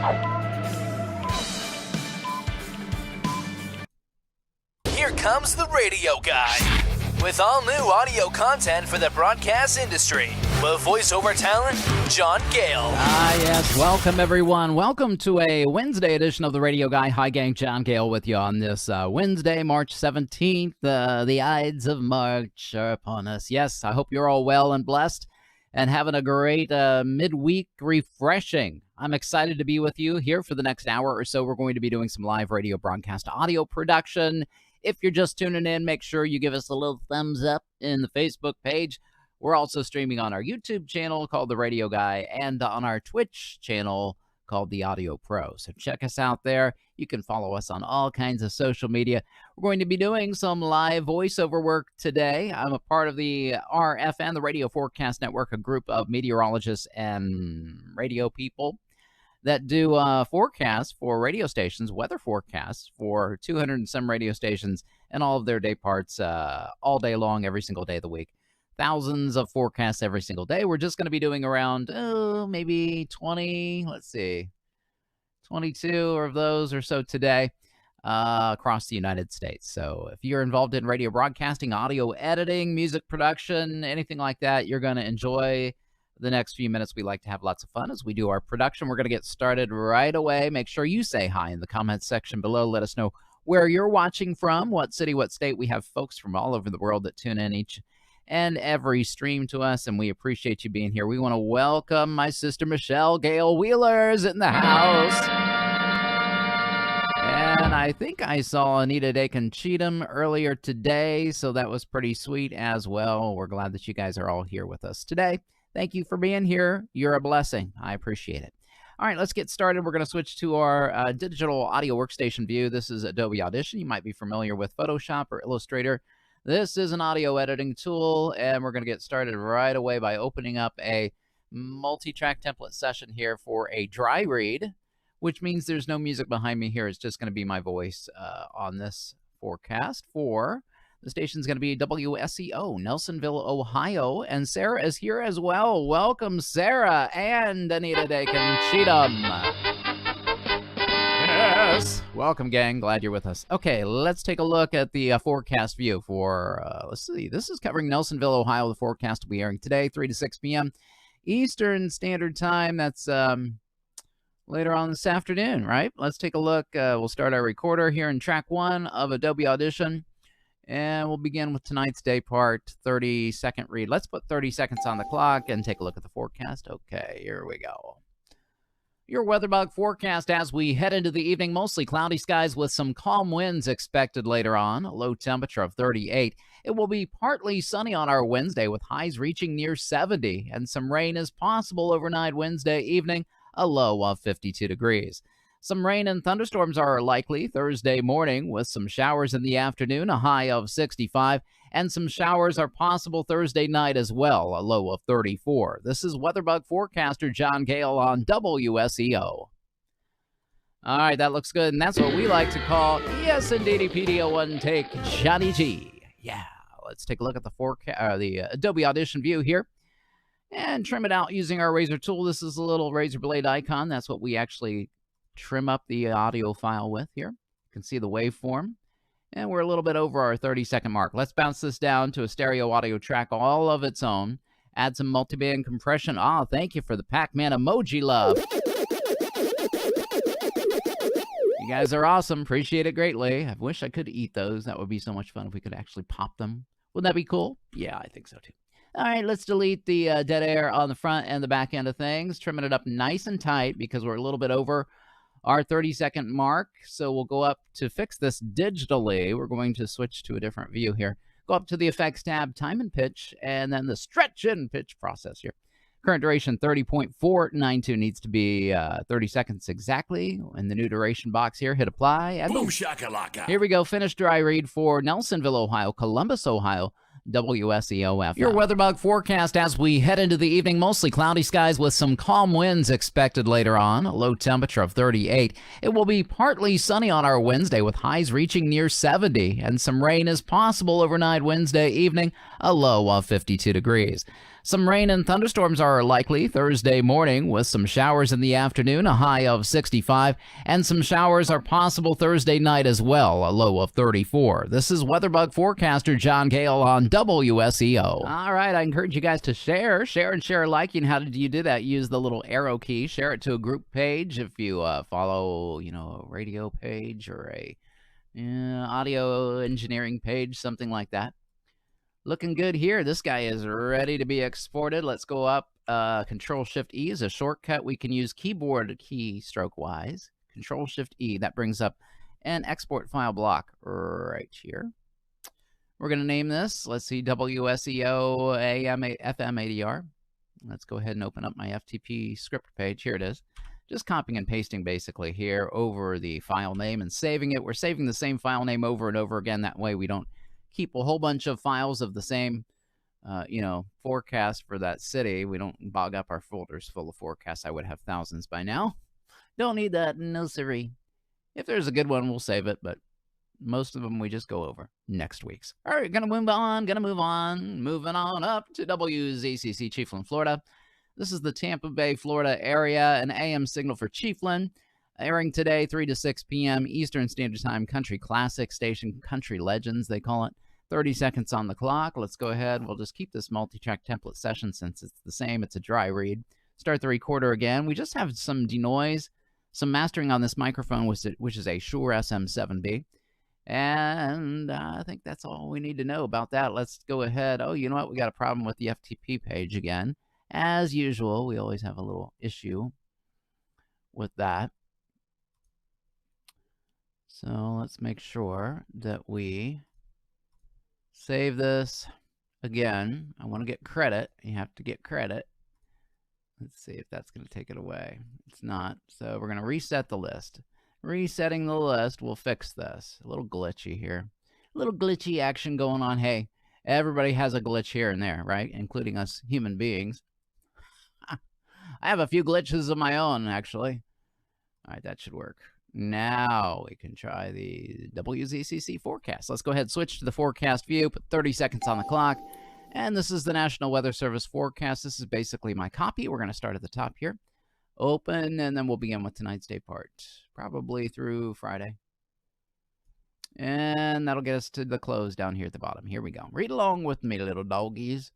Here comes the radio guy with all new audio content for the broadcast industry. With voiceover talent, John Gale. Yes. Welcome, everyone. Welcome to a Wednesday edition of the Radio Guy. Hi, gang. John Gale with you on this Wednesday, March 17th. The Ides of March are upon us. Yes, I hope you're all well and blessed and having a great midweek refreshing. I'm excited to be with you here for the next hour or so. We're going to be doing some live radio broadcast audio production. If you're just tuning in, make sure you give us a little thumbs up in the Facebook page. We're also streaming on our YouTube channel called The Radio Guy and on our Twitch channel called The Audio Pro. So check us out there. You can follow us on all kinds of social media. We're going to be doing some live voiceover work today. I'm a part of the RFN, the Radio Forecast Network, a group of meteorologists and radio people that do forecasts for radio stations, weather forecasts for 200 and some radio stations and all of their day parts all day long, every single day of the week. Thousands of forecasts every single day. We're just going to be doing around, maybe 22 of those or so today across the United States. So if you're involved in radio broadcasting, audio editing, music production, anything like that, you're going to enjoy the next few minutes. We like to have lots of fun as we do our production. We're going to get started right away. Make sure you say hi in the comments section below. Let us know where you're watching from, what city, what state. We have folks from all over the world that tune in each and every stream to us, and we appreciate you being here. We want to welcome my sister Michelle Gale Wheeler's in the house. And I think I saw Anita Dakin Cheatham earlier today, so that was pretty sweet as well. We're glad that you guys are all here with us today. Thank you for being here. You're a blessing. I appreciate it. All right, let's get started. We're going to switch to our digital audio workstation view. This is Adobe Audition. You might be familiar with Photoshop or Illustrator. This is an audio editing tool, and we're going to get started right away by opening up a multi-track template session here for a dry read, which means there's no music behind me here. It's just going to be my voice on this forecast for the station's going to be WSEO, Nelsonville, Ohio, and Sarah is here as well. Welcome, Sarah and Anita Dakin Cheatham. Yes. Welcome, gang. Glad you're with us. Okay, let's take a look at the forecast view for, let's see, this is covering Nelsonville, Ohio. The forecast will be airing today, 3 to 6 p.m. Eastern Standard Time. That's later on this afternoon, right? Let's take a look. We'll start our recorder here in track 1 of Adobe Audition. And we'll begin with tonight's day part, 30-second read. Let's put 30 seconds on the clock and take a look at the forecast. Okay, here we go. Your WeatherBug forecast as we head into the evening, mostly cloudy skies with some calm winds expected later on, a low temperature of 38. It will be partly sunny on our Wednesday with highs reaching near 70, and some rain is possible overnight Wednesday evening, a low of 52 degrees. Some rain and thunderstorms are likely Thursday morning with some showers in the afternoon, a high of 65, and some showers are possible Thursday night as well, a low of 34. This is WeatherBug forecaster John Gale on WSEO. All right, that looks good, and that's what we like to call, yes, indeedy, PD01 take Johnny G. Yeah, let's take a look at the Adobe Audition view here and trim it out using our razor tool. This is a little razor blade icon. That's what we actually trim up the audio file with here. You can see the waveform, and we're a little bit over our 30-second mark. Let's bounce this down to a stereo audio track all of its own. Add some multiband compression. Thank you for the Pac-Man emoji love. You guys are awesome. Appreciate it greatly. I wish I could eat those. That would be so much fun if we could actually pop them. Wouldn't that be cool? Yeah, I think so too. All right, let's delete the dead air on the front and the back end of things, trimming it up nice and tight because we're a little bit over our 30-second mark. So we'll go up to fix this digitally. We're going to switch to a different view here. Go up to the Effects tab, Time and Pitch, and then the Stretch and Pitch process here. Current duration 30.492 needs to be 30 seconds exactly. In the new duration box here, hit Apply. And boom shakalaka. Here we go. Finish dry read for Nelsonville, Ohio, Columbus, Ohio, WSEO FM. Your WeatherBug forecast as we head into the evening, mostly cloudy skies with some calm winds expected later on, a low temperature of 38. It will be partly sunny on our Wednesday with highs reaching near 70, and some rain is possible overnight Wednesday evening, a low of 52 degrees. Some rain and thunderstorms are likely Thursday morning with some showers in the afternoon, a high of 65, and some showers are possible Thursday night as well, a low of 34. This is WeatherBug forecaster John Gale on WSEO. All right, I encourage you guys to share and share liking. How did you do that? Use the little arrow key. Share it to a group page if you follow, a radio page or a audio engineering page, something like that. Looking good here. This guy is ready to be exported. Let's go up. Control-Shift-E is a shortcut we can use keyboard keystroke-wise. Control-Shift-E. That brings up an export file block right here. We're going to name this. Let's see, WSEO AM FM ADR. Let's go ahead and open up my FTP script page. Here it is. Just copying and pasting basically here over the file name and saving it. We're saving the same file name over and over again. That way we don't keep a whole bunch of files of the same, forecast for that city. We don't bog up our folders full of forecasts. I would have thousands by now. Don't need that. No siree. If there's a good one, we'll save it, but most of them we just go over next week's. All right, gonna move on. Moving on up to WZCC Chiefland, Florida. This is the Tampa Bay, Florida area, an AM signal for Chiefland. Airing today, 3 to 6 p.m. Eastern Standard Time, Country Classic Station, Country Legends, they call it. 30 seconds on the clock. Let's go ahead. We'll just keep this multi-track template session since it's the same. It's a dry read. Start the recorder again. We just have some denoise, some mastering on this microphone, which is a Shure SM7B. And I think that's all we need to know about that. Let's go ahead. Oh, you know what? We got a problem with the FTP page again. As usual, we always have a little issue with that. So let's make sure that we save this again. I want to get credit. You have to get credit. Let's see if that's going to take it away. It's not. So we're going to reset the list. Resetting the list will fix this. A little glitchy here. A little glitchy action going on. Hey, everybody has a glitch here and there, right? Including us human beings. I have a few glitches of my own, actually. All right, that should work. Now we can try the WZCC forecast. Let's go ahead and switch to the forecast view, put 30 seconds on the clock. And this is the National Weather Service forecast. This is basically my copy. We're going to start at the top here. Open, and then we'll begin with tonight's day part, probably through Friday. And that'll get us to the close down here at the bottom. Here we go. Read along with me, little doggies.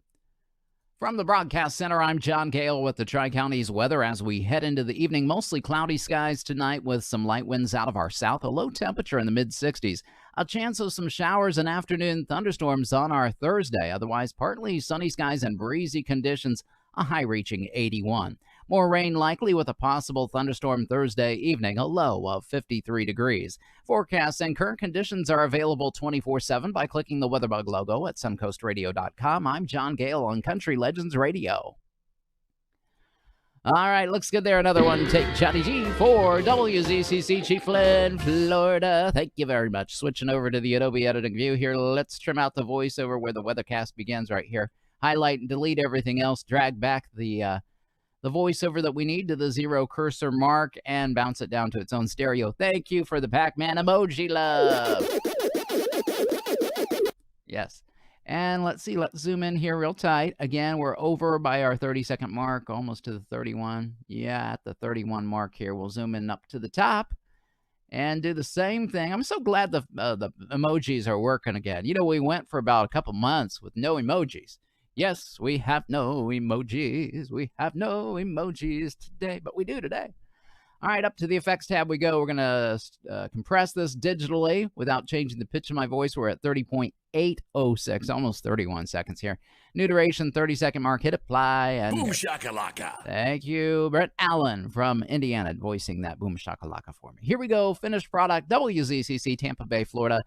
From the Broadcast Center, I'm John Gale with the Tri-Counties weather as we head into the evening. Mostly cloudy skies tonight with some light winds out of our south, a low temperature in the mid-60s. A chance of some showers and afternoon thunderstorms on our Thursday. Otherwise, partly sunny skies and breezy conditions, a high reaching 81. More rain likely with a possible thunderstorm Thursday evening, a low of 53 degrees. Forecasts and current conditions are available 24/7 by clicking the WeatherBug logo at suncoastradio.com. I'm John Gale on Country Legends Radio. All right, looks good there. Another one. Take Johnny G for WZCC Chiefland, Florida. Thank you very much. Switching over to the Adobe editing view here. Let's trim out the voiceover where the weathercast begins right here. Highlight and delete everything else. Drag back the voiceover that we need to the 0 cursor mark and bounce it down to its own stereo. Thank you for the Pac-Man emoji love. Yes. And let's see, let's zoom in here real tight. Again, we're over by our 30-second mark, almost to the 31. Yeah, at the 31 mark here. We'll zoom in up to the top and do the same thing. I'm so glad the emojis are working again. You know, we went for about a couple months with no emojis. Yes, we have no emojis. We have no emojis today, but we do today. All right, up to the effects tab we go. We're going to compress this digitally without changing the pitch of my voice. We're at 30.806, almost 31 seconds here. New duration, 30-second mark. Hit apply. And boom shakalaka. Thank you, Brett Allen from Indiana, voicing that boom shakalaka for me. Here we go. Finished product, WZCC, Tampa Bay, Florida.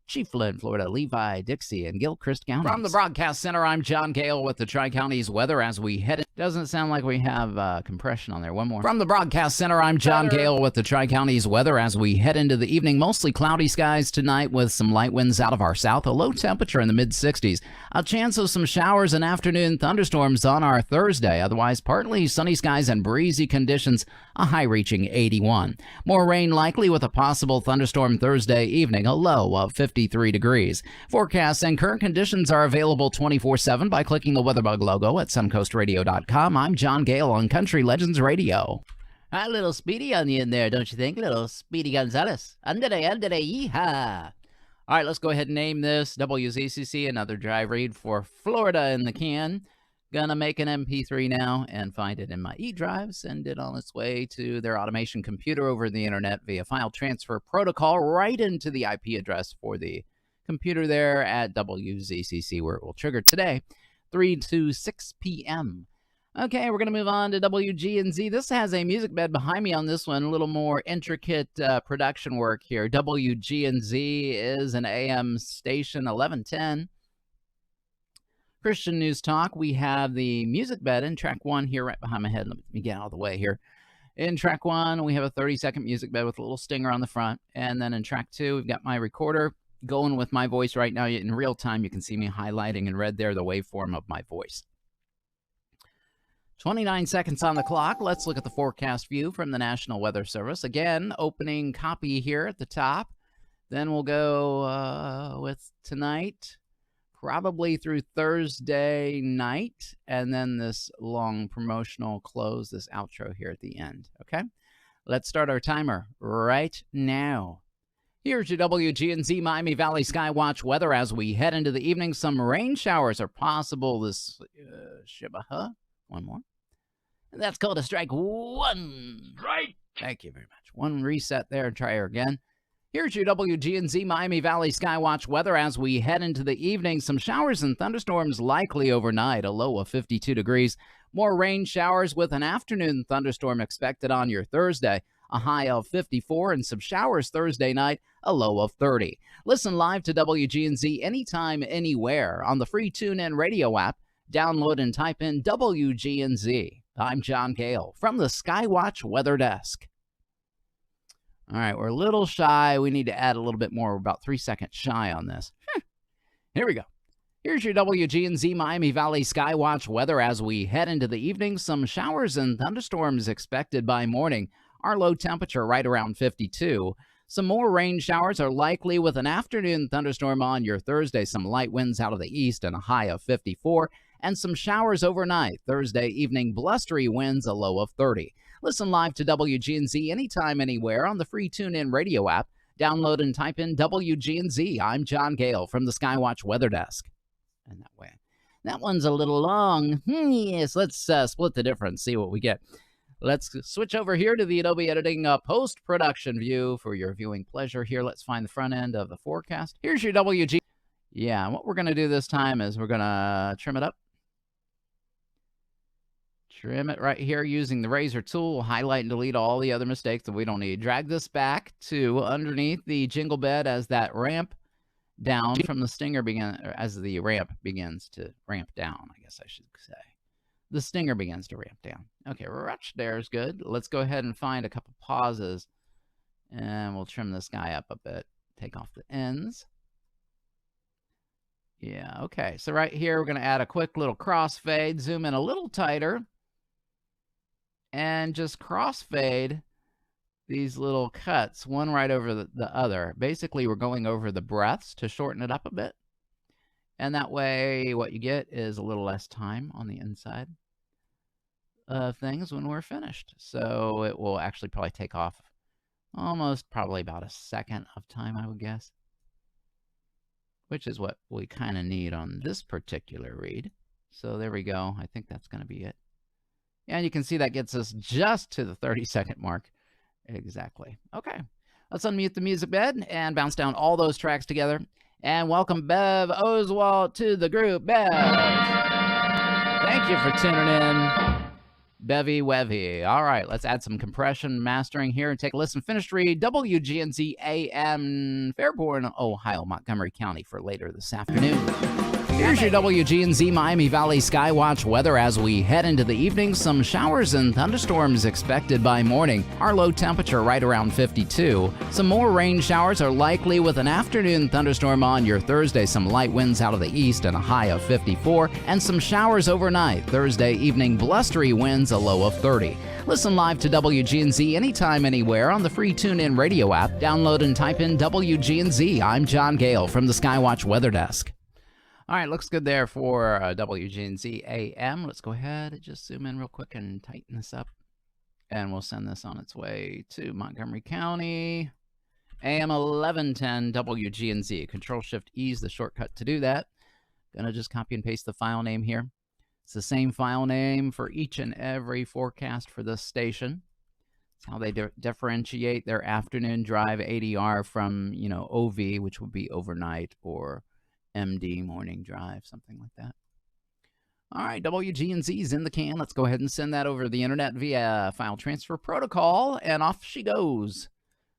Chiefland, Florida, Levi, Dixie, and Gilchrist counties. From the Broadcast Center, I'm John Gale with the Tri-Counties weather as we head in. Doesn't sound like we have compression on there. One more. From the Broadcast Center, I'm John Gale with the Tri-Counties weather as we head into the evening. Mostly cloudy skies tonight with some light winds out of our south. A low temperature in the mid-60s. A chance of some showers and afternoon thunderstorms on our Thursday. Otherwise, partly sunny skies and breezy conditions. A high reaching 81. More rain likely with a possible thunderstorm Thursday evening. A low of 50. 53 degrees. Forecasts and current conditions are available 24/7 by clicking the WeatherBug logo at suncoastradio.com. I'm John Gale on Country Legends Radio. A little Speedy on you in there, don't you think? Little Speedy Gonzales. Andere, yeehaw. All right, let's go ahead and name this WZCC, another drive read for Florida in the can. Gonna make an MP3 now and find it in my eDrive, send it on its way to their automation computer over the internet via file transfer protocol right into the IP address for the computer there at WZCC, where it will trigger today, 3 to 6 p.m. Okay, we're going to move on to WGNZ. This has a music bed behind me on this one, a little more intricate production work here. WGNZ is an AM station, 1110. Christian News Talk. We have the music bed in track 1 here right behind my head. Let me get out of the way here. In track 1, we have a 30-second music bed with a little stinger on the front. And then in track 2, we've got my recorder going with my voice right now. In real time, you can see me highlighting in red there the waveform of my voice. 29 seconds on the clock. Let's look at the forecast view from the National Weather Service. Again, opening copy here at the top. Then we'll go with tonight, probably through Thursday night, and then this long promotional close, this outro here at the end, okay? Let's start our timer right now. Here's your WGNZ Miami Valley Skywatch weather as we head into the evening. Some rain showers are possible this Shibaha. One more. And that's called a strike 1. Right. Thank you very much. One reset there and try her again. Here's your WGNZ Miami Valley Skywatch weather as we head into the evening. Some showers and thunderstorms likely overnight, a low of 52 degrees. More rain showers with an afternoon thunderstorm expected on your Thursday, a high of 54, and some showers Thursday night, a low of 30. Listen live to WGNZ anytime, anywhere on the free TuneIn radio app. Download and type in WGNZ. I'm John Gale from the Skywatch Weather Desk. All right, we're a little shy. We need to add a little bit more. We're about 3 seconds shy on this. Here we go. Here's your WGNZ Miami Valley Skywatch weather as we head into the evening. Some showers and thunderstorms expected by morning. Our low temperature right around 52. Some more rain showers are likely with an afternoon thunderstorm on your Thursday. Some light winds out of the east and a high of 54. And some showers overnight. Thursday evening, blustery winds, a low of 30. Listen live to WGNZ anytime, anywhere on the free TuneIn radio app. Download and type in WGNZ. I'm John Gale from the Skywatch Weather Desk. And that way. That one's a little long. Yes, let's split the difference, see what we get. Let's switch over here to the Adobe Editing post-production view for your viewing pleasure here. Let's find the front end of the forecast. Here's your WG. Yeah, what we're going to do this time is we're going to trim it up. Trim it right here using the razor tool. We'll highlight and delete all the other mistakes that we don't need. Drag this back to underneath the jingle bed as that ramp down from the stinger as the ramp begins to ramp down, I guess I should say. The stinger begins to ramp down. Okay, rush there is good. Let's go ahead and find a couple pauses, and we'll trim this guy up a bit. Take off the ends. Yeah, okay. So right here, we're going to add a quick little crossfade. Zoom in a little tighter. And just crossfade these little cuts, one right over the other. Basically, we're going over the breaths to shorten it up a bit. And that way, what you get is a little less time on the inside of things when we're finished. So it will actually probably take off almost probably about a second of time, I would guess. Which is what we kind of need on this particular read. So there we go. I think that's going to be it. And you can see that gets us just to the 30-second mark. Exactly. Okay. Let's unmute the music bed and bounce down all those tracks together. And welcome Bev Oswald to the group. Bev. Thank you for tuning in. Bevy Wevy. All right, let's add some compression mastering here and take a listen. Finished read, WGNZ AM, Fairborn, Ohio, Montgomery County for later this afternoon. Here's your WGNZ Miami Valley Skywatch weather as we head into the evening. Some showers and thunderstorms expected by morning. Our low temperature right around 52. Some more rain showers are likely with an afternoon thunderstorm on your Thursday. Some light winds out of the east and a high of 54. And some showers overnight. Thursday evening, blustery winds, a low of 30. Listen live to WGNZ anytime, anywhere on the free TuneIn radio app. Download and type in WGNZ. I'm John Gale from the Skywatch Weather Desk. All right, looks good there for WGNZ AM. Let's go ahead and just zoom in real quick and tighten this up. And we'll send this on its way to Montgomery County. AM 1110 WGNZ. Control-Shift-E is the shortcut to do that. Gonna just copy and paste the file name here. It's the same file name for each and every forecast for this station. It's how they differentiate their afternoon drive ADR from, OV, which would be overnight, or MD, morning drive, something like that. All right, WGNZ is in the can. Let's go ahead and send that over the internet via file transfer protocol, and off she goes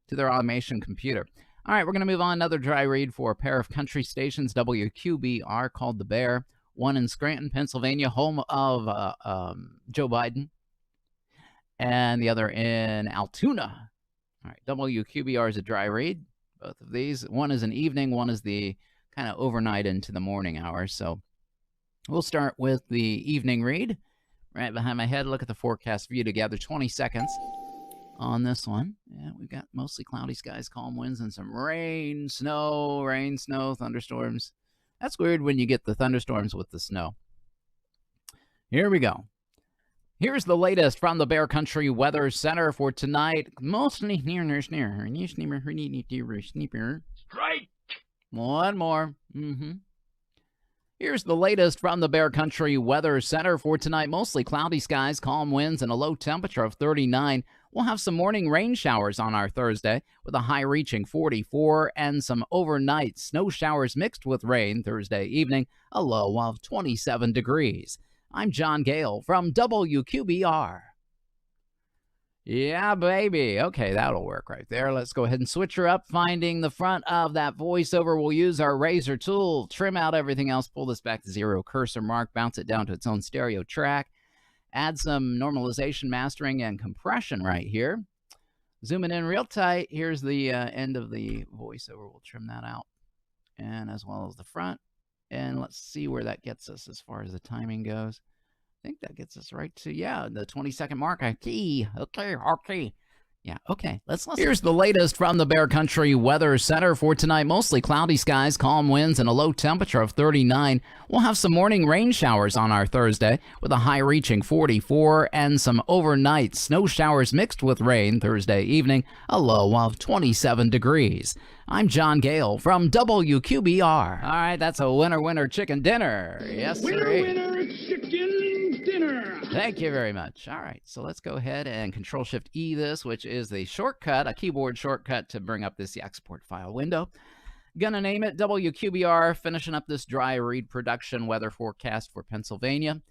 to their automation computer. All right, we're going to move on. Another dry read for a pair of country stations, WQBR, called The Bear, one in Scranton, Pennsylvania, home of Joe Biden, and the other in Altoona. All right, WQBR is a dry read, both of these. One is an evening, one is the kind of overnight into the morning hours, so we'll start with the evening read. Right behind my head, look at the forecast view together. 20 seconds on this one. And we've got mostly cloudy skies, calm winds, and some rain, snow, thunderstorms. That's weird when you get the thunderstorms with the snow. Here we go. Here's the latest from the Bear Country Weather Center for tonight. Mostly right. One more. Here's the latest from the Bear Country Weather Center for tonight. Mostly cloudy skies, calm winds, and a low temperature of 39. We'll have some morning rain showers on our Thursday with a high reaching 44 and some overnight snow showers mixed with rain Thursday evening, a low of 27 degrees. I'm John Gale from WQBR. Yeah, baby. Okay, that'll work right there. Let's go ahead and switch her up. Finding the front of that voiceover, we'll use our razor tool, trim out everything else, pull this back to 0 cursor mark, bounce it down to its own stereo track, add some normalization, mastering, and compression right here. Zooming in real tight. Here's the end of the voiceover. We'll trim that out, and as well as the front. And let's see where that gets us as far as the timing goes. I think that gets us right to, the 20-second mark. Okay. Yeah, okay. Let's listen. Here's the latest from the Bear Country Weather Center for tonight. Mostly cloudy skies, calm winds, and a low temperature of 39. We'll have some morning rain showers on our Thursday with a high reaching 44 and some overnight snow showers mixed with rain Thursday evening, a low of 27 degrees. I'm John Gale from WQBR. All right, that's a winner chicken dinner. Yes, sir. Winner chicken dinner. Thank you very much. All right, so let's go ahead and Control-Shift-E this, which is the shortcut, a keyboard shortcut to bring up this export file window. Gonna name it WQBR, finishing up this dry read production weather forecast for Pennsylvania.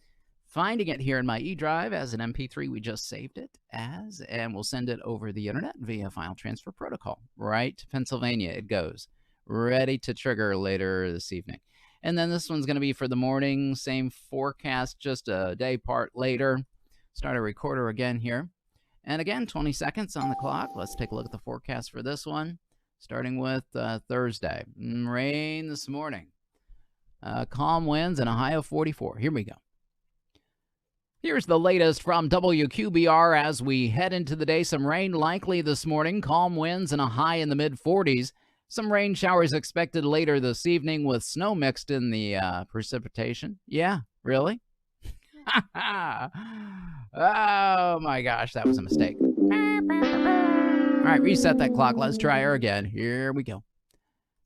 Finding it here in my eDrive as an MP3, we just saved it as, and we'll send it over the internet via file transfer protocol. Right to Pennsylvania it goes. Ready to trigger later this evening. And then this one's going to be for the morning, same forecast, just a day part later. Start a recorder again here. And again, 20 seconds on the clock. Let's take a look at the forecast for this one, starting with Thursday. Rain this morning. Calm winds and a high of 44. Here we go. Here's the latest from WQBR as we head into the day. Some rain likely this morning, calm winds and a high in the mid-40s. Some rain showers expected later this evening with snow mixed in the precipitation. Yeah, really? Oh my gosh, that was a mistake. All right, reset that clock. Let's try her again. Here we go.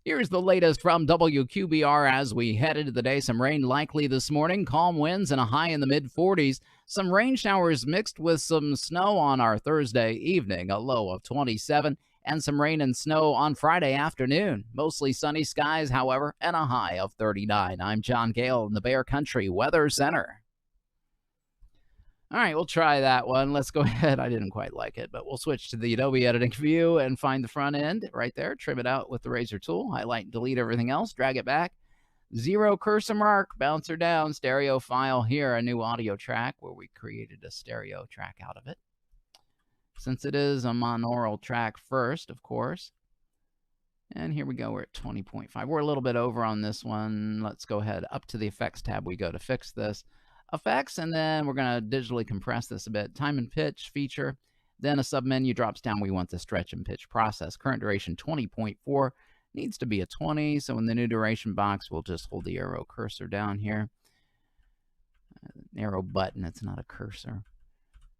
Here's the latest from WQBR as we head into the day. Some rain likely this morning, calm winds and a high in the mid-40s. Some rain showers mixed with some snow on our Thursday evening, a low of 27, and some rain and snow on Friday afternoon. Mostly sunny skies, however, and a high of 39. I'm John Gale in the Bear Country Weather Center. All right, we'll try that one. Let's go ahead. I didn't quite like it, but we'll switch to the Adobe editing view and find the front end right there. Trim it out with the razor tool. Highlight and delete everything else. Drag it back. 0 cursor mark. Bounce her down. Stereo file here. A new audio track where we created a stereo track out of it. Since it is a monaural track first, of course. And here we go. We're at 20.5. We're a little bit over on this one. Let's go ahead. Up to the effects tab we go to fix this. effects, and then we're going to digitally compress this a bit. Time and pitch feature. Then a submenu drops down. We want the stretch and pitch process. Current duration 20.4. Needs to be a 20. So in the new duration box, we'll just hold the arrow cursor down here. Arrow button. It's not a cursor.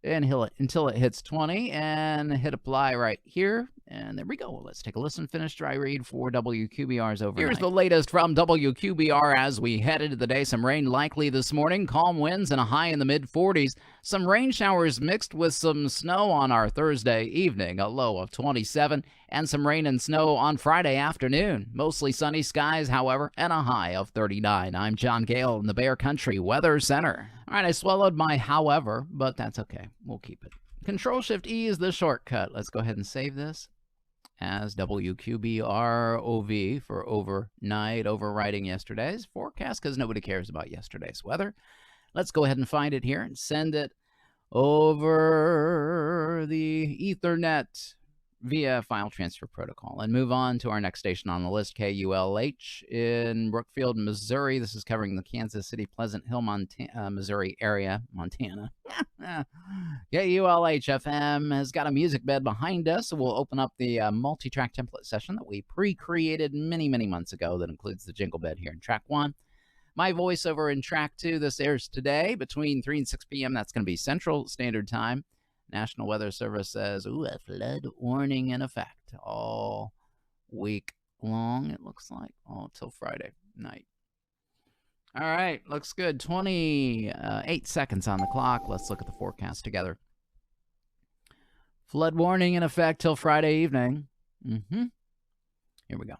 And until it hits 20, and hit apply right here. And there we go. Let's take a listen. Finish dry read for WQBR's overnight. Here's the latest from WQBR as we head into the day. Some rain likely this morning. Calm winds and a high in the mid-40s. Some rain showers mixed with some snow on our Thursday evening. A low of 27. And some rain and snow on Friday afternoon. Mostly sunny skies, however, and a high of 39. I'm John Gale in the Bear Country Weather Center. All right, I swallowed my however, but that's okay. We'll keep it. Control-Shift-E is the shortcut. Let's go ahead and save this as WQBROV for overnight, overwriting yesterday's forecast because nobody cares about yesterday's weather. Let's go ahead and find it here and send it over the Ethernet via file transfer protocol and move on to our next station on the list, KULH in Brookfield, Missouri. This is covering the Kansas City, Pleasant Hill, Missouri area, Montana. KULH-FM has got a music bed behind us, so we'll open up the multi-track template session that we pre-created many, many months ago that includes the jingle bed here in track 1. My voiceover in track 2. This airs today between 3 and 6 p.m. That's going to be Central Standard Time. National Weather Service says, a flood warning in effect all week long, it looks like, till Friday night. All right, looks good. 28 seconds on the clock. Let's look at the forecast together. Flood warning in effect till Friday evening. Here we go.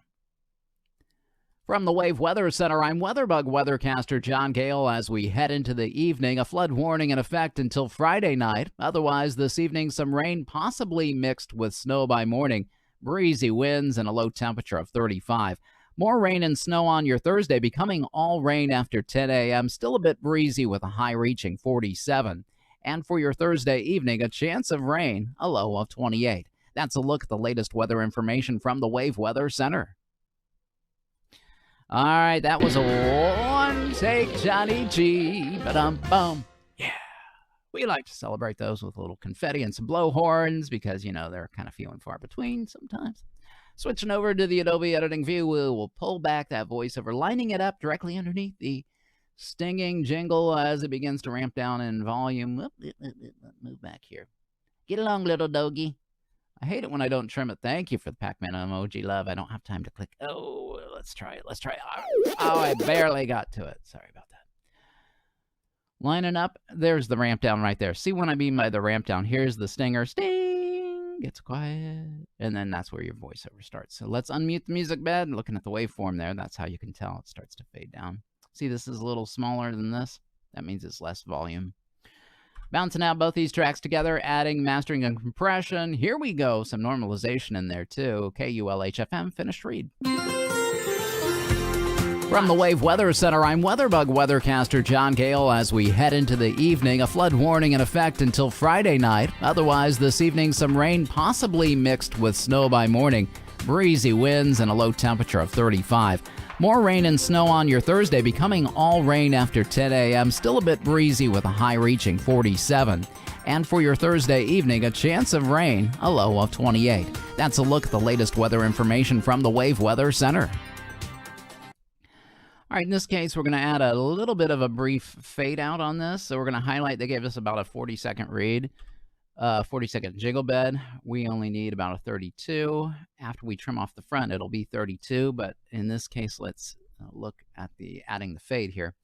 From the Wave Weather Center, I'm WeatherBug weathercaster John Gale. As we head into the evening, a flood warning in effect until Friday night. Otherwise, this evening, some rain possibly mixed with snow by morning. Breezy winds and a low temperature of 35. More rain and snow on your Thursday, becoming all rain after 10 a.m. Still a bit breezy with a high reaching 47. And for your Thursday evening, a chance of rain, a low of 28. That's a look at the latest weather information from the Wave Weather Center. All right, that was a one-take Johnny G. Ba-dum-bum. Yeah. We like to celebrate those with a little confetti and some blowhorns because, you know, they're kind of few and far between sometimes. Switching over to the Adobe Editing View, we'll pull back that voiceover, lining it up directly underneath the stinging jingle as it begins to ramp down in volume. Move back here. Get along, little doggy. I hate it when I don't trim it. Thank you for the Pac-Man emoji, love. I don't have time to click. Oh, let's try it. Let's try it. Oh, I barely got to it. Sorry about that. Lining up. There's the ramp down right there. See what I mean by the ramp down? Here's the stinger. Sting. Gets quiet. And then that's where your voiceover starts. So let's unmute the music bed. Looking at the waveform there, that's how you can tell it starts to fade down. See, this is a little smaller than this. That means it's less volume. Bouncing out both these tracks together, adding mastering and compression. Here we go. Some normalization in there, too. KULH-FM, finished read. From the Wave Weather Center, I'm WeatherBug weathercaster John Gale. As we head into the evening, a flood warning in effect until Friday night. Otherwise, this evening, some rain possibly mixed with snow by morning. Breezy winds and a low temperature of 35. More rain and snow on your Thursday, becoming all rain after 10 a.m. Still a bit breezy with a high reaching 47. And for your Thursday evening, a chance of rain, a low of 28. That's a look at the latest weather information from the Wave Weather Center. All right, in this case, we're going to add a little bit of a brief fade out on this. So we're going to highlight, they gave us about a 40-second read. 40-second jiggle bed. We only need about a 32. After we trim off the front, it'll be 32. But in this case, let's look at adding the fade here.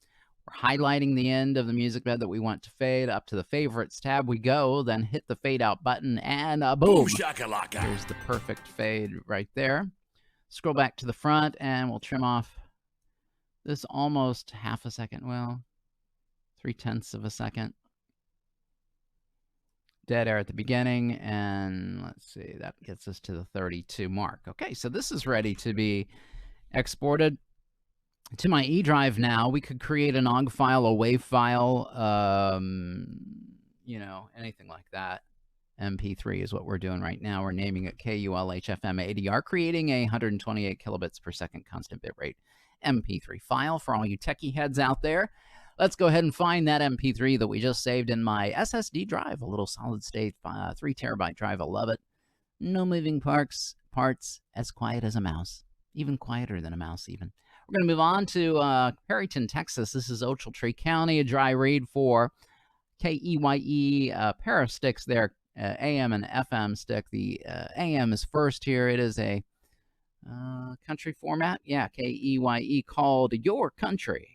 We're highlighting the end of the music bed that we want to fade. Up to the favorites tab we go. Then hit the fade out button and boom. Shakalaka. Here's the perfect fade right there. Scroll back to the front and we'll trim off this almost half a second. Well, 0.3 of a second. Dead air at the beginning, and let's see, that gets us to the 32 mark. Okay, so this is ready to be exported to my E drive now. We could create an OGG file, a WAV file, you know, anything like that. MP3 is what we're doing right now. We're naming it KULH-FM ADR, creating a 128 kilobits per second constant bitrate MP3 file for all you techie heads out there. Let's go ahead and find that MP3 that we just saved in my SSD drive, a little solid state 3 terabyte drive. I love it. No moving parts, as quiet as a mouse, even quieter than a mouse even. We're going to move on to Perryton, Texas. This is Ochiltree County, a dry read for KEYE pair of sticks there, AM and FM stick. The AM is first here. It is a country format. Yeah, KEYE called Your Country,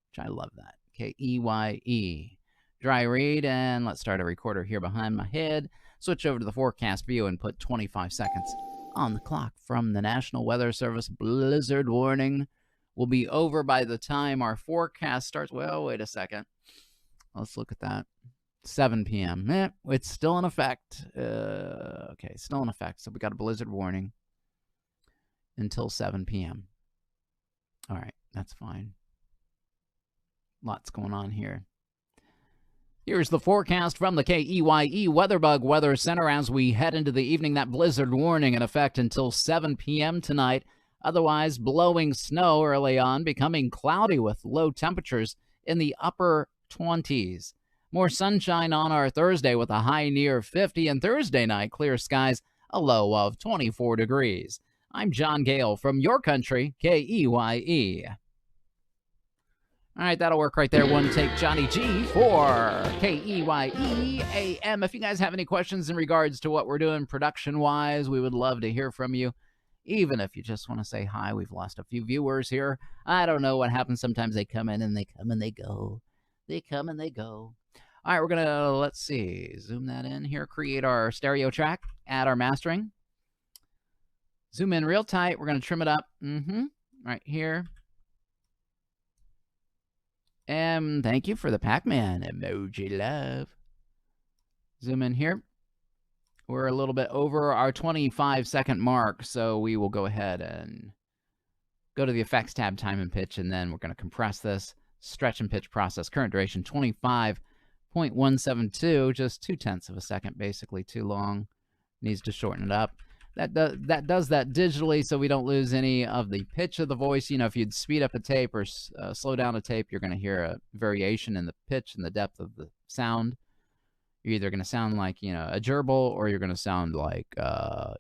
which I love that. KEYE. Dry read, and let's start a recorder here behind my head. Switch over to the forecast view and put 25 seconds on the clock from the National Weather Service. Blizzard warning will be over by the time our forecast starts. Well, wait a second. Let's look at that. 7 p.m. It's still in effect. Okay, still in effect. So we got a blizzard warning until 7 p.m. All right, that's fine. Lots going on here. Here's the forecast from the KEYE WeatherBug Weather Center as we head into the evening. That blizzard warning in effect until 7 p.m. tonight. Otherwise, blowing snow early on, becoming cloudy with low temperatures in the upper 20s. More sunshine on our Thursday with a high near 50, and Thursday night, clear skies, a low of 24 degrees. I'm John Gale from Your Country, KEYE. All right, that'll work right there. One take Johnny G for KEYE AM. If you guys have any questions in regards to what we're doing production-wise, we would love to hear from you. Even if you just want to say hi, we've lost a few viewers here. I don't know what happens. Sometimes they come in and they come and they go. They come and they go. All right, we're going to, let's see, zoom that in here, create our stereo track, add our mastering. Zoom in real tight. We're going to trim it up. Right here. And thank you for the Pac-Man emoji love. Zoom in here. We're a little bit over our 25-second mark, so we will go ahead and go to the effects tab, time and pitch, and then we're going to compress this. Stretch and pitch process. Current duration 25.172, just 0.2 of a second, basically too long. Needs to shorten it up. That does that digitally, so we don't lose any of the pitch of the voice. You know, if you'd speed up a tape or slow down a tape, you're going to hear a variation in the pitch and the depth of the sound. You're either going to sound like, you know, a gerbil, or you're going to sound like,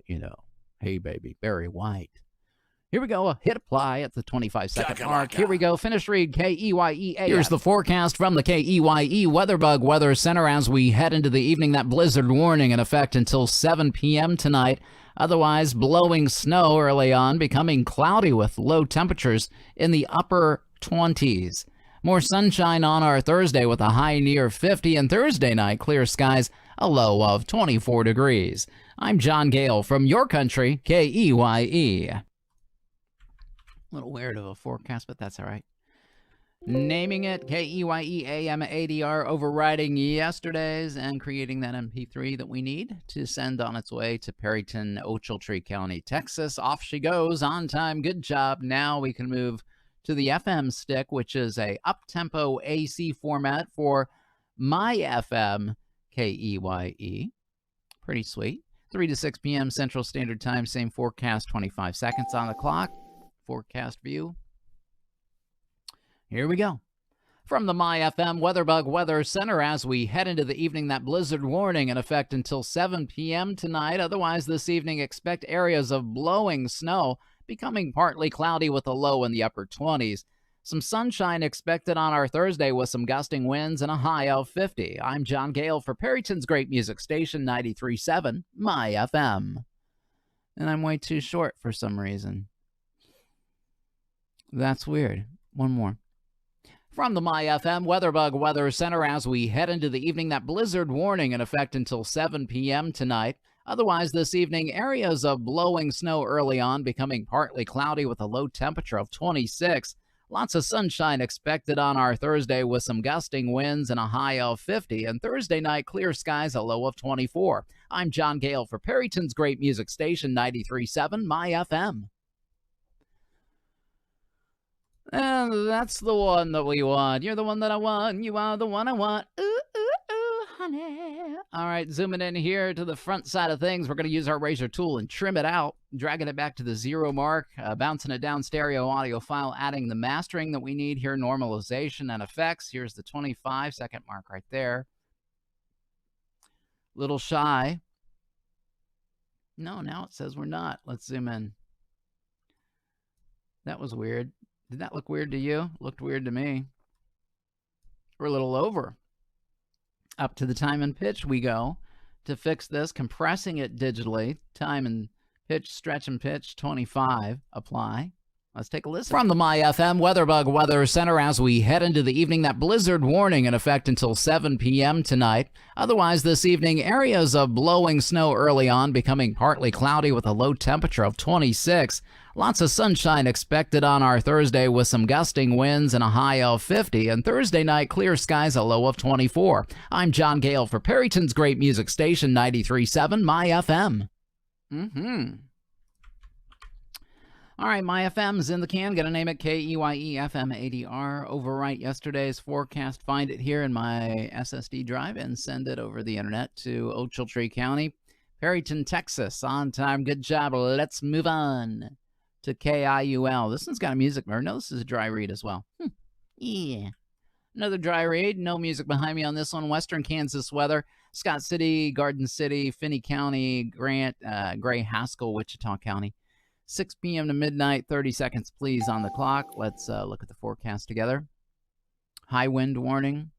you know, hey, baby, Barry White. Here we go. Hit apply at the 25-second mark. Here we go. Finish read, KEYE. Here's the forecast from the KEYE WeatherBug Weather Center as we head into the evening. That blizzard warning in effect until 7 p.m. tonight. Otherwise, blowing snow early on, becoming cloudy with low temperatures in the upper 20s. More sunshine on our Thursday with a high near 50, and Thursday night, clear skies, a low of 24 degrees. I'm John Gale from Your Country, KEYE. A little weird of a forecast, but that's all right. Naming it KEYE AM ADR, overriding yesterday's and creating that MP3 that we need to send on its way to Perryton, Ochiltree County, Texas. Off she goes, on time, good job. Now we can move to the FM stick, which is a up-tempo AC format for my FM KEYE. Pretty sweet. 3 to 6 p.m. Central Standard Time, same forecast, 25 seconds on the clock. Forecast view. Here we go. From the MyFM WeatherBug Weather Center as we head into the evening, that blizzard warning in effect until 7 p.m. tonight. Otherwise, this evening, expect areas of blowing snow, becoming partly cloudy with a low in the upper 20s. Some sunshine expected on our Thursday with some gusting winds and a high of 50. I'm John Gale for Perryton's great music station, 93.7 MyFM. And I'm way too short for some reason. That's weird. One more. From the MyFM WeatherBug Weather Center as we head into the evening, that blizzard warning in effect until 7 p.m. tonight. Otherwise, this evening, areas of blowing snow early on, becoming partly cloudy with a low temperature of 26. Lots of sunshine expected on our Thursday with some gusting winds and a high of 50. And Thursday night, clear skies, a low of 24. I'm John Gale for Perryton's great music station, 93.7 MyFM. And that's the one that we want. You're the one that I want. You are the one I want. Ooh, ooh, ooh. money. All right, zooming in here to the front side of things. We're going to use our razor tool and trim it out, dragging it back to the 0 mark, bouncing it down stereo audio file, adding the mastering that we need here, normalization and effects. Here's the 25-second mark right there. Little shy. No, now it says we're not. Let's zoom in. That was weird. Did that look weird to you? Looked weird to me. We're a little over. Up to the time and pitch we go to fix this, compressing it digitally. Time and pitch, stretch and pitch, 25. Apply. Let's take a listen. From the MyFM WeatherBug Weather Center as we head into the evening, that blizzard warning in effect until 7 p.m. tonight. Otherwise, this evening, areas of blowing snow early on, becoming partly cloudy with a low temperature of 26. Lots of sunshine expected on our Thursday with some gusting winds and a high of 50. And Thursday night, clear skies, a low of 24. I'm John Gale for Perryton's great music station, 93.7 MyFM. All right, MyFM's in the can. Gonna name it KEYE-FM-80R. Overwrite yesterday's forecast. Find it here in my SSD drive and send it over the internet to Ochiltree County, Perryton, Texas. On time. Good job. Let's move on to KIUL. This one's got a music. Or no, this is a dry read as well. Yeah. Another dry read. No music behind me on this one. Western Kansas weather. Scott City, Garden City, Finney County, Grant, Gray, Haskell, Wichita County. 6 p.m. to midnight, 30 seconds, please, on the clock. Let's look at the forecast together. High wind warning.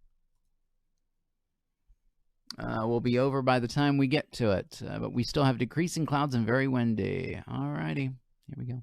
Will be over by the time we get to it, but we still have decreasing clouds and very windy. All righty, here we go.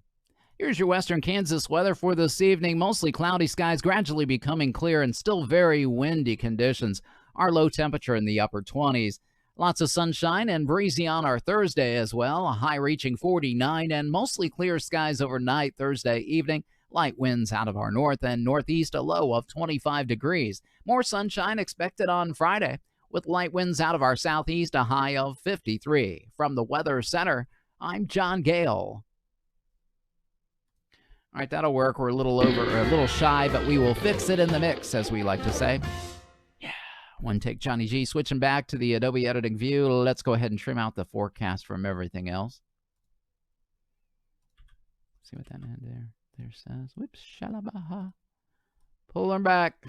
Here's your Western Kansas weather for this evening. Mostly cloudy skies, gradually becoming clear, and still very windy conditions. Our low temperature in the upper 20s. Lots of sunshine and breezy on our Thursday as well, a high reaching 49, and mostly clear skies overnight Thursday evening. Light winds out of our north and northeast, a low of 25 degrees. More sunshine expected on Friday, with light winds out of our southeast, a high of 53. From the Weather Center, I'm John Gale. All right, that'll work. We're a little over, or a little shy, but we will fix it in the mix, as we like to say. One take, Johnny G. Switching back to the Adobe Editing View. Let's go ahead and trim out the forecast from everything else. See what that man there says. Whoops, shalabaha. Pull her back.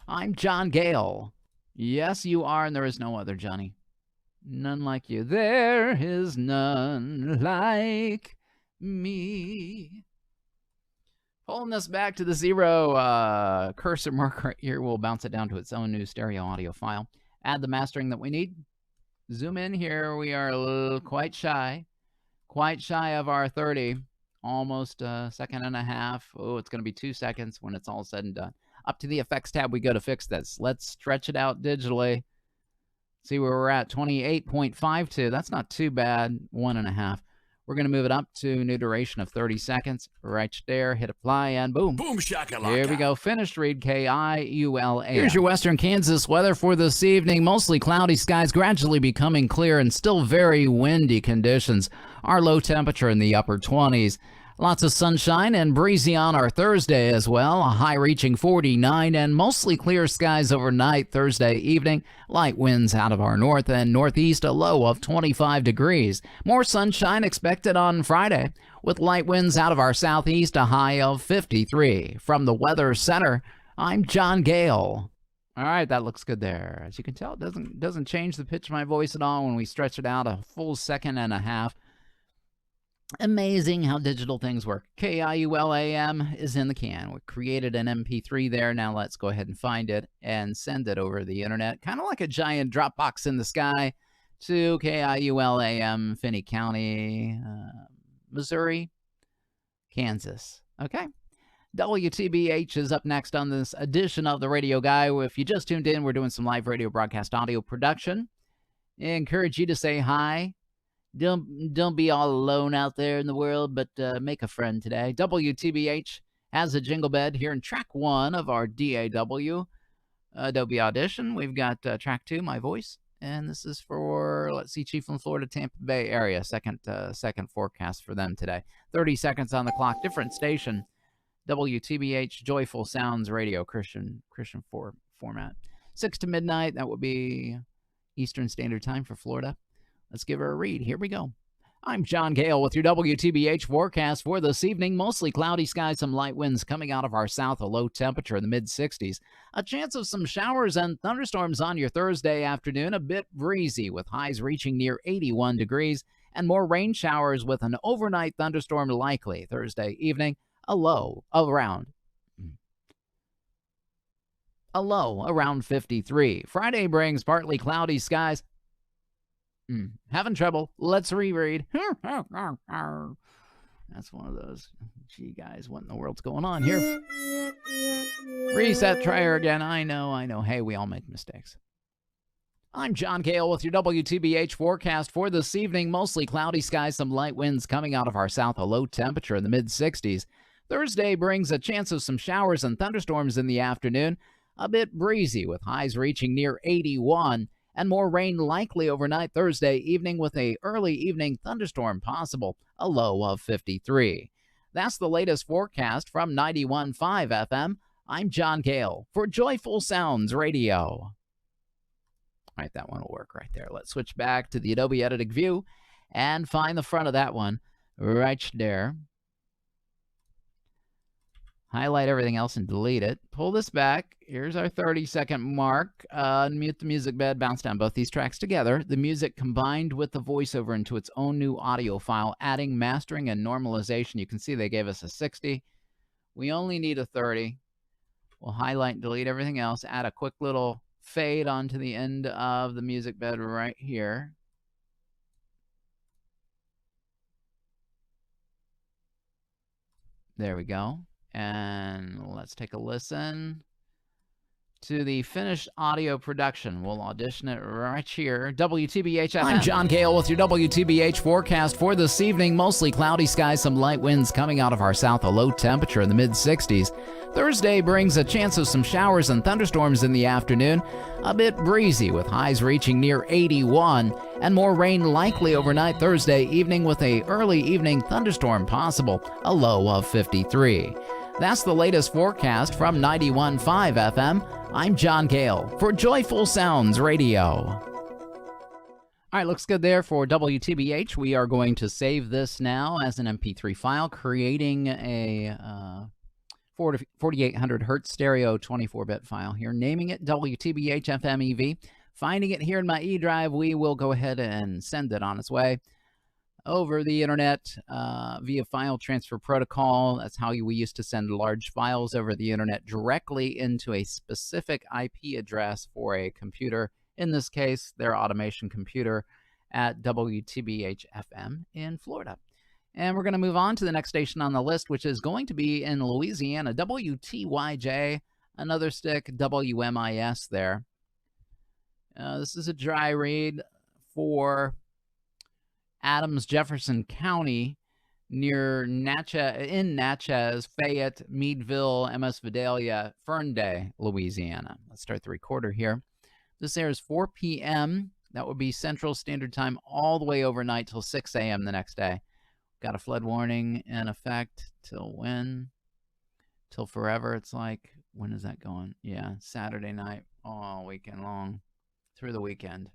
I'm John Gale. Yes, you are, and there is no other Johnny. None like you. There is none like me. Pulling this back to the 0 cursor mark right here, we'll bounce it down to its own new stereo audio file. Add the mastering that we need. Zoom in here. We are a little quite shy of our 30. Almost a second and a half. Oh, it's going to be 2 seconds when it's all said and done. Up to the effects tab we go to fix this. Let's stretch it out digitally. See where we're at, 28.52. That's not too bad, 1.5. We're going to move it up to new duration of 30 seconds. Right there, hit apply, and boom. Boom shakalaka. Here we go. Finished read, KIULA. Here's your Western Kansas weather for this evening. Mostly cloudy skies, gradually becoming clear, and still very windy conditions. Our low temperature in the upper 20s. Lots of sunshine and breezy on our Thursday as well. A high reaching 49, and mostly clear skies overnight Thursday evening. Light winds out of our north and northeast, a low of 25 degrees. More sunshine expected on Friday, with light winds out of our southeast, a high of 53. From the Weather Center, I'm John Gale. All right, that looks good there. As you can tell, it doesn't change the pitch of my voice at all when we stretch it out a full second and a half. Amazing how digital things work. KIULAM is in the can. We created an MP3 there. Now let's go ahead and find it and send it over the internet. Kind of like a giant Dropbox in the sky to KIULAM, Finney County, Missouri, Kansas. Okay. WTBH is up next on this edition of The Radio Guy. If you just tuned in, we're doing some live radio broadcast audio production. I encourage you to say hi. Don't be all alone out there in the world, but make a friend today. WTBH has a jingle bed here in track 1 of our DAW Adobe Audition. We've got track 2, My Voice, and this is for, let's see, Chiefland, Florida, Tampa Bay area. Second forecast for them today. 30 seconds on the clock. Different station. WTBH, Joyful Sounds Radio, Christian format. 6 to midnight. That would be Eastern Standard Time for Florida. Let's give her a read. Here we go. I'm John Gale with your WTBH forecast for this evening. Mostly cloudy skies, some light winds coming out of our south, a low temperature in the mid-60s. A chance of some showers and thunderstorms on your Thursday afternoon, a bit breezy with highs reaching near 81 degrees, and more rain showers with an overnight thunderstorm likely Thursday evening, a low around 53. Friday brings partly cloudy skies. Having trouble. Let's reread. That's one of those. Gee, guys, what in the world's going on here? Reset, try her again. I know. Hey, we all make mistakes. I'm John Gale with your WTBH forecast for this evening. Mostly cloudy skies, some light winds coming out of our south, a low temperature in the mid-60s. Thursday brings a chance of some showers and thunderstorms in the afternoon. A bit breezy with highs reaching near 81. And more rain likely overnight Thursday evening with a early evening thunderstorm possible, a low of 53. That's the latest forecast from 91.5 FM. I'm John Gale for Joyful Sounds Radio. All right, that one will work right there. Let's switch back to the Adobe Editing View and find the front of that one right there. Highlight everything else and delete it. Pull this back. Here's our 30-second mark. Mute the music bed. Bounce down both these tracks together. The music combined with the voiceover into its own new audio file, adding mastering and normalization. You can see they gave us a 60. We only need a 30. We'll highlight and delete everything else. Add a quick little fade onto the end of the music bed right here. There we go. And let's take a listen to the finished audio production. We'll audition it right here. WTBH FM. I'm John Gale with your WTBH forecast for this evening. Mostly cloudy skies, some light winds coming out of our south, a low temperature in the mid-60s. Thursday brings a chance of some showers and thunderstorms in the afternoon. A bit breezy with highs reaching near 81. And more rain likely overnight Thursday evening with a early evening thunderstorm possible, a low of 53. That's the latest forecast from 91.5 FM. I'm John Gale for Joyful Sounds Radio. All right, looks good there for WTBH. We are going to save this now as an MP3 file, creating a 4800 hertz stereo 24-bit file here, naming it WTBH FM EV. Finding it here in my E drive, we will go ahead and send it on its way over the internet via file transfer protocol. That's how we used to send large files over the internet directly into a specific IP address for a computer, in this case, their automation computer at WTBH FM in Florida. And we're going to move on to the next station on the list, which is going to be in Louisiana, WTYJ, another stick, WMIS there. This is a dry read for Adams Jefferson County near Natchez, Fayette, Meadville, MS Vidalia, Ferndale, Louisiana. Let's start the recorder here. This airs 4 p.m. That would be Central Standard Time all the way overnight till 6 a.m. the next day. Got a flood warning in effect till when? Till forever. It's like, when is that going? Yeah, Saturday night, all weekend long, through the weekend.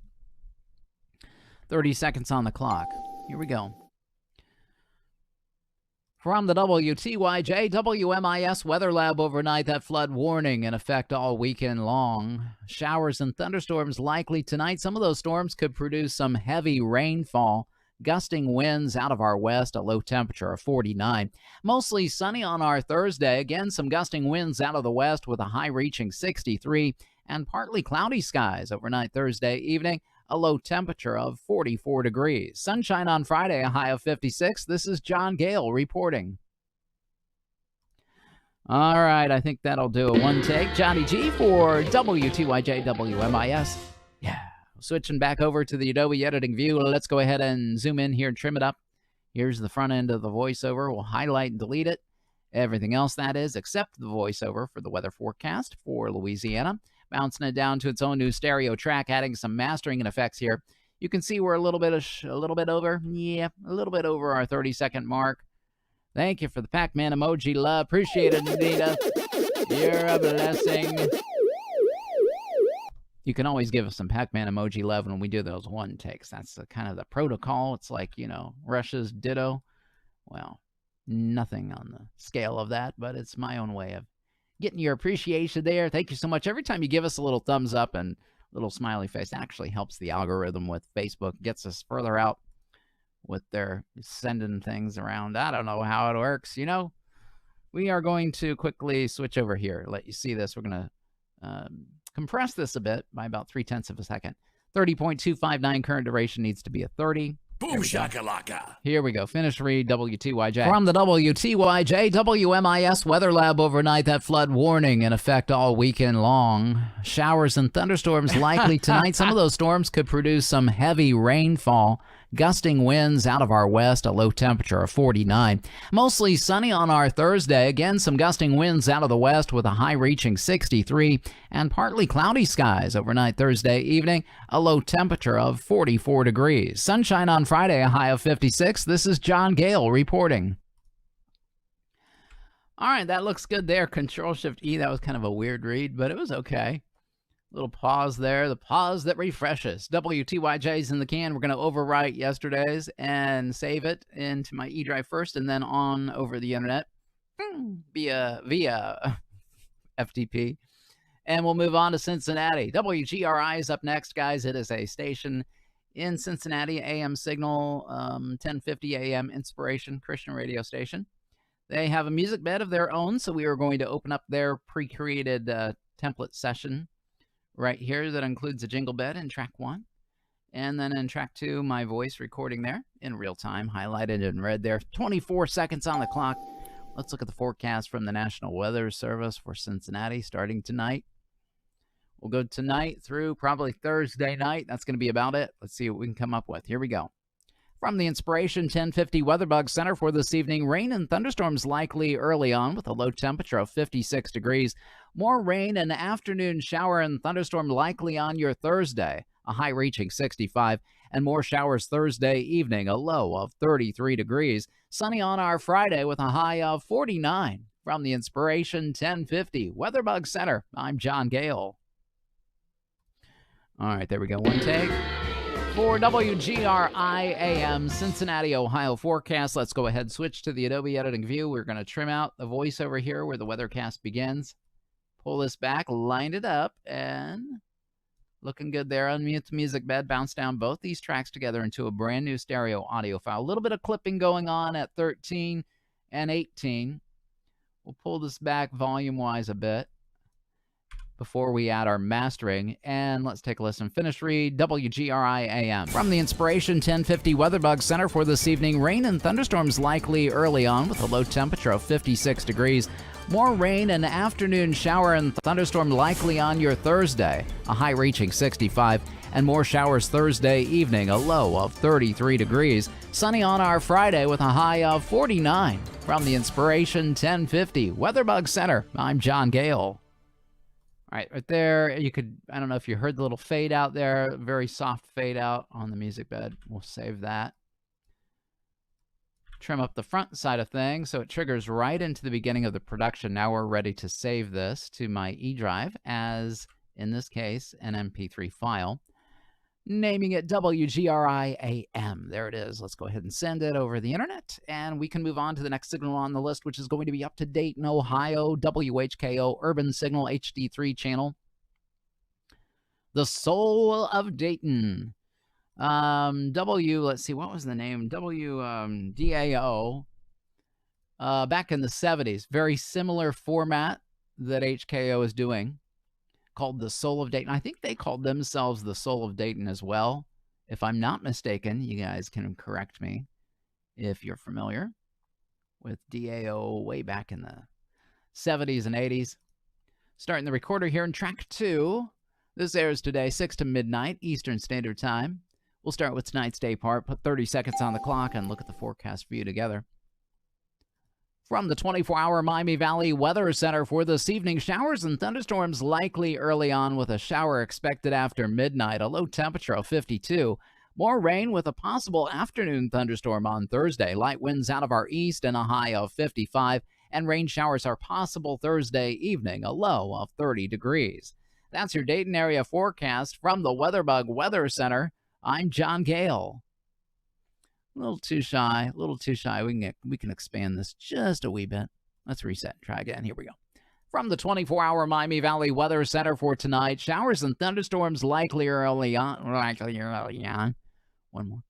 30 seconds on the clock. Here we go. From the WTYJ WMIS Weather Lab overnight, that flood warning in effect all weekend long. Showers and thunderstorms likely tonight. Some of those storms could produce some heavy rainfall. Gusting winds out of our west, a low temperature of 49. Mostly sunny on our Thursday. Again, some gusting winds out of the west with a high reaching 63. And partly cloudy skies overnight Thursday evening. A low temperature of 44 degrees. Sunshine on Friday, a high of 56. This is John Gale reporting. All right, I think that'll do a one take. Johnny G for WTYJ WMIS. Yeah, switching back over to the Adobe Editing View. Let's go ahead and zoom in here and trim it up. Here's the front end of the voiceover. We'll highlight and delete it. Everything else, that is, except the voiceover for the weather forecast for Louisiana. Bouncing it down to its own new stereo track, adding some mastering and effects here. You can see we're a little bit over. Yeah, a little bit over our 30-second mark. Thank you for the Pac-Man emoji love. Appreciate it, Anita. You're a blessing. You can always give us some Pac-Man emoji love when we do those one takes. That's kind of the protocol. It's like, Russia's ditto. Well, nothing on the scale of that, but it's my own way of getting your appreciation there. Thank you so much. Every time you give us a little thumbs up and little smiley face, actually helps the algorithm with Facebook, gets us further out with their sending things around. I don't know how it works. We are going to quickly switch over here, let you see this. We're going to compress this a bit by about 0.3 of a second. 30.259 current duration needs to be a 30. Boom shakalaka. Here we go. Finish read WTYJ. From the WTYJ WMIS Weather Lab overnight, that flood warning in effect all weekend long. Showers and thunderstorms likely tonight. Some of those storms could produce some heavy rainfall. Gusting winds out of our west, a low temperature of 49. Mostly sunny on our Thursday. Again, some gusting winds out of the west with a high reaching 63. And partly cloudy skies overnight Thursday evening, a low temperature of 44 degrees. Sunshine on Friday, a high of 56. This is John Gale reporting. All right, that looks good there. Control-Shift-E, that was kind of a weird read, but it was okay. Little pause there, the pause that refreshes. WTYJ's in the can. We're going to overwrite yesterday's and save it into my E drive first and then on over the internet via FTP. And we'll move on to Cincinnati. WGRI is up next, guys. It is a station in Cincinnati, AM signal, 1050 AM Inspiration Christian radio station. They have a music bed of their own, so we are going to open up their pre-created template session right here that includes a jingle bed in track 1. And then in track 2, my voice recording there in real time, highlighted in red there. 24 seconds on the clock. Let's look at the forecast from the National Weather Service for Cincinnati starting tonight. We'll go tonight through probably Thursday night. That's going to be about it. Let's see what we can come up with. Here we go. From the Inspiration 1050 WeatherBug Center for this evening, rain and thunderstorms likely early on with a low temperature of 56 degrees. More rain and afternoon shower and thunderstorm likely on your Thursday, a high reaching 65. And more showers Thursday evening, a low of 33 degrees. Sunny on our Friday with a high of 49. From the Inspiration 1050 WeatherBug Center, I'm John Gale. All right, there we go. One take. For WGRI AM Cincinnati, Ohio forecast, let's go ahead and switch to the Adobe editing view. We're going to trim out the voice over here where the weathercast begins. Pull this back, line it up, and looking good there. Unmute the music bed, bounce down both these tracks together into a brand new stereo audio file. A little bit of clipping going on at 13 and 18. We'll pull this back volume-wise a bit before we add our mastering, and let's take a listen. Finish read WGRI AM. From the Inspiration 1050 WeatherBug Center for this evening, rain and thunderstorms likely early on with a low temperature of 56 degrees. More rain and afternoon shower and thunderstorm likely on your Thursday, a high reaching 65. And more showers Thursday evening, a low of 33 degrees. Sunny on our Friday with a high of 49. From the Inspiration 1050 WeatherBug Center, I'm John Gale. All right there, you could, I don't know if you heard the little fade out there, very soft fade out on the music bed. We'll save that. Trim up the front side of things so it triggers right into the beginning of the production. Now we're ready to save this to my E drive as, in this case, an MP3 file. Naming it WGRI AM. There it is. Let's go ahead and send it over the internet, and we can move on to the next signal on the list, which is going to be up to date in Ohio, WHKO Urban Signal HD3 channel. The Soul of Dayton. Let's see, what was the name? DAO. Back in the 70s. Very similar format that HKO is doing, called the Soul of Dayton. I think they called themselves the Soul of Dayton as well. If I'm not mistaken, you guys can correct me if you're familiar with DAO way back in the 70s and 80s. Starting the recorder here in track 2. This airs today, 6 to midnight Eastern Standard Time. We'll start with tonight's day part, put 30 seconds on the clock, and look at the forecast view together. From the 24-hour Miami Valley Weather Center for this evening, showers and thunderstorms likely early on with a shower expected after midnight, a low temperature of 52. More rain with a possible afternoon thunderstorm on Thursday. Light winds out of our east and a high of 55. And rain showers are possible Thursday evening, a low of 30 degrees. That's your Dayton area forecast from the WeatherBug Weather Center. I'm John Gale. A little too shy, a little too shy. We can expand this just a wee bit. Let's reset. Try again. Here we go. From the 24-hour Miami Valley Weather Center for tonight, showers and thunderstorms likely early on. One more.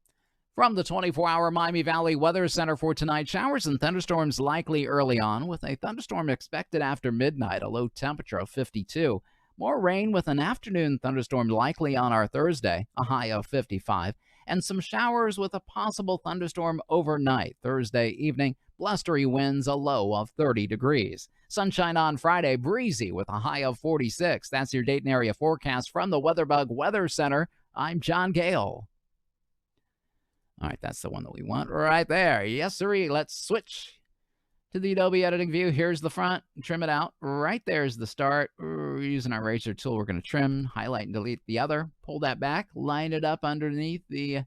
From the 24-hour Miami Valley Weather Center for tonight, showers and thunderstorms likely early on, with a thunderstorm expected after midnight, a low temperature of 52. More rain with an afternoon thunderstorm likely on our Thursday, a high of 55. And some showers with a possible thunderstorm overnight, Thursday evening, blustery winds, a low of 30 degrees. Sunshine on Friday, breezy with a high of 46. That's your Dayton area forecast from the WeatherBug Weather Center. I'm John Gale. All right, that's the one that we want right there. Yes, sirree. Let's switch to the Adobe editing view. Here's the front. Trim it out. Right there's the start. We're using our razor tool. We're going to trim, highlight, and delete the other. Pull that back. Line it up underneath the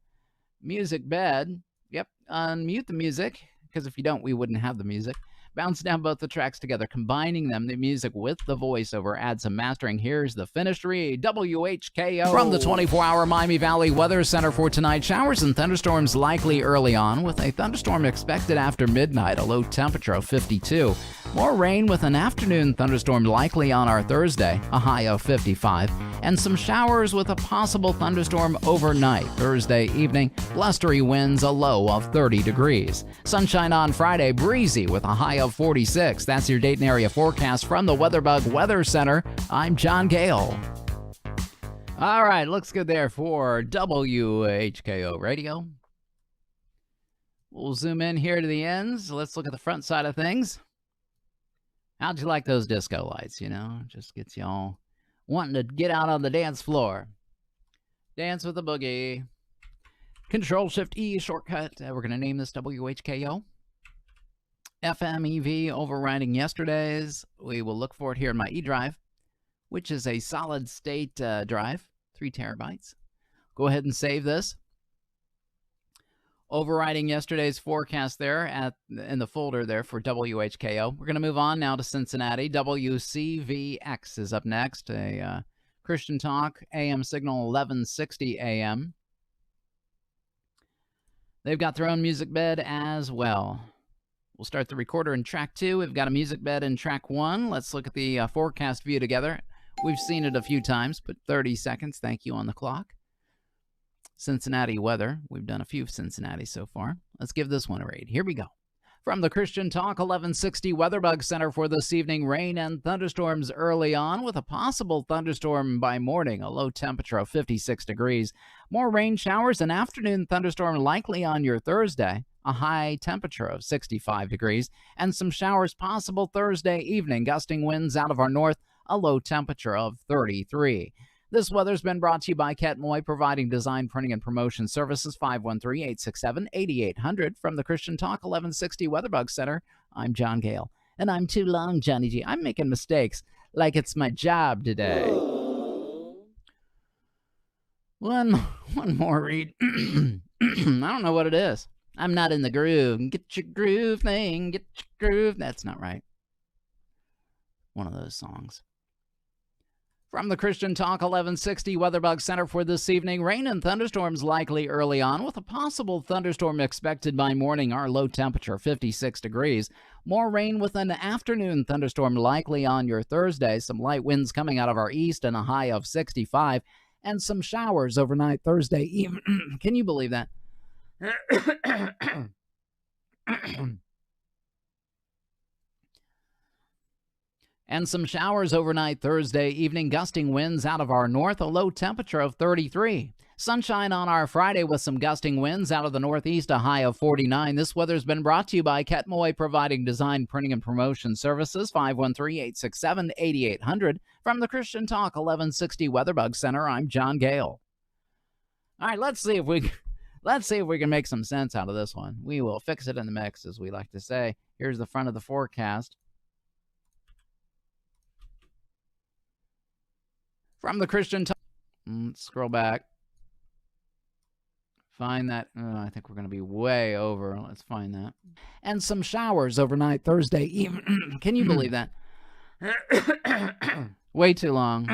music bed. Yep, unmute the music, because if you don't, we wouldn't have the music. Bounce down both the tracks together, combining them, the music with the voiceover. Add some mastering. Here's the finished read. WHKO. From the 24-hour Miami Valley Weather Center for tonight, showers and thunderstorms likely early on, with a thunderstorm expected after midnight, a low temperature of 52. More rain with an afternoon thunderstorm likely on our Thursday, a high of 55. And some showers with a possible thunderstorm overnight, Thursday evening, blustery winds, a low of 30 degrees. Sunshine on Friday, breezy with a high of 46. That's your Dayton area forecast from the WeatherBug Weather Center. I'm John Gale. All right, looks good there for WHKO Radio. We'll zoom in here to the ends. Let's look at the front side of things. How'd you like those disco lights, you know? Just gets you all wanting to get out on the dance floor. Dance with a boogie. Control-Shift-E shortcut. We're going to name this WHKO. FMEV overriding yesterday's. We will look for it here in my eDrive, which is a solid-state drive, 3 terabytes. Go ahead and save this. Overriding yesterday's forecast there in the folder there for WHKO. We're going to move on now to Cincinnati. WCVX is up next. A Christian Talk AM signal 1160 AM. They've got their own music bed as well. We'll start the recorder in track 2. We've got a music bed in track 1. Let's look at the forecast view together. We've seen it a few times. Put 30 seconds. Thank you on the clock. Cincinnati weather. We've done a few Cincinnati so far. Let's give this one a read. Here we go. From the Christian Talk 1160 WeatherBug Center for this evening, rain and thunderstorms early on with a possible thunderstorm by morning, a low temperature of 56 degrees. More rain showers and afternoon thunderstorm likely on your Thursday, a high temperature of 65 degrees, and some showers possible Thursday evening, gusting winds out of our north, a low temperature of 33. This weather's been brought to you by Ket Moy, providing design, printing, and promotion services. 513-867-8800 from the Christian Talk 1160 WeatherBug Center. I'm John Gale, and I'm too long, Johnny G. I'm making mistakes like it's my job today. One more read. I don't know what it is. I'm not in the groove. Get your groove thing. Get your groove. That's not right. One of those songs. From the Christian Talk 1160 WeatherBug Center for this evening, rain and thunderstorms likely early on, with a possible thunderstorm expected by morning. Our low temperature 56 degrees. More rain with an afternoon thunderstorm likely on your Thursday. Some light winds coming out of our east and a high of 65. And some showers overnight Thursday evening. Can you believe that? And some showers overnight Thursday evening, gusting winds out of our north, a low temperature of 33. Sunshine on our Friday with some gusting winds out of the northeast, a high of 49. This weather's been brought to you by Ket Moy, providing design, printing, and promotion services. 513-867-8800 from the Christian Talk 1160 WeatherBug Center. I'm John Gale. All right, let's see if we can make some sense out of this one. We will fix it in the mix, as we like to say. Here's the front of the forecast. From the Christian Talk. Let's scroll back. Find that. I think we're going to be way over. Let's find that. And some showers overnight Thursday evening. Can you believe that? Way too long.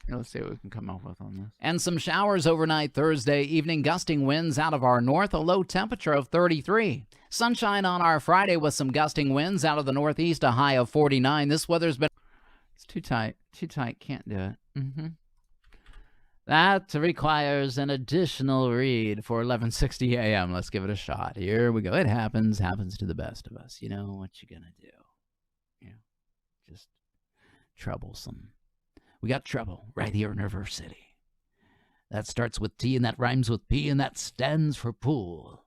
Let's see what we can come up with on this. And some showers overnight Thursday evening, gusting winds out of our north, a low temperature of 33. Sunshine on our Friday with some gusting winds out of the northeast, a high of 49. This weather's been... It's too tight. Too tight. Can't do it. That requires an additional read for 11:60 a.m. Let's give it a shot. Here we go. It happens to the best of us. You know what you gonna do. Just troublesome. We got trouble right here in River City. That starts with T and that rhymes with P and that stands for pool.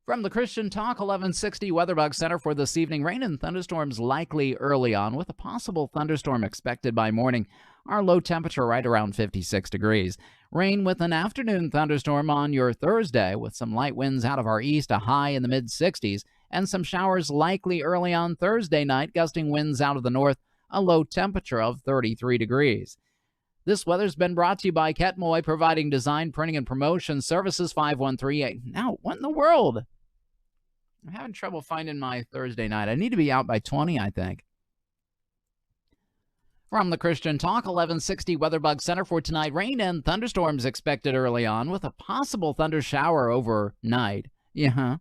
From the Christian Talk 1160 Weatherbug Center for this evening, rain and thunderstorms likely early on with a possible thunderstorm expected by morning. Our low temperature right around 56 degrees. Rain with an afternoon thunderstorm on your Thursday with some light winds out of our east, a high in the mid-60s, and some showers likely early on Thursday night, gusting winds out of the north, a low temperature of 33 degrees. This weather's been brought to you by Ketmoy, providing design, printing, and promotion services 5138. Now, what in the world? I'm having trouble finding my Thursday night. I need to be out by 20, I think. From the Christian Talk 1160 Weatherbug Center for tonight, rain and thunderstorms expected early on with a possible thunder shower overnight. From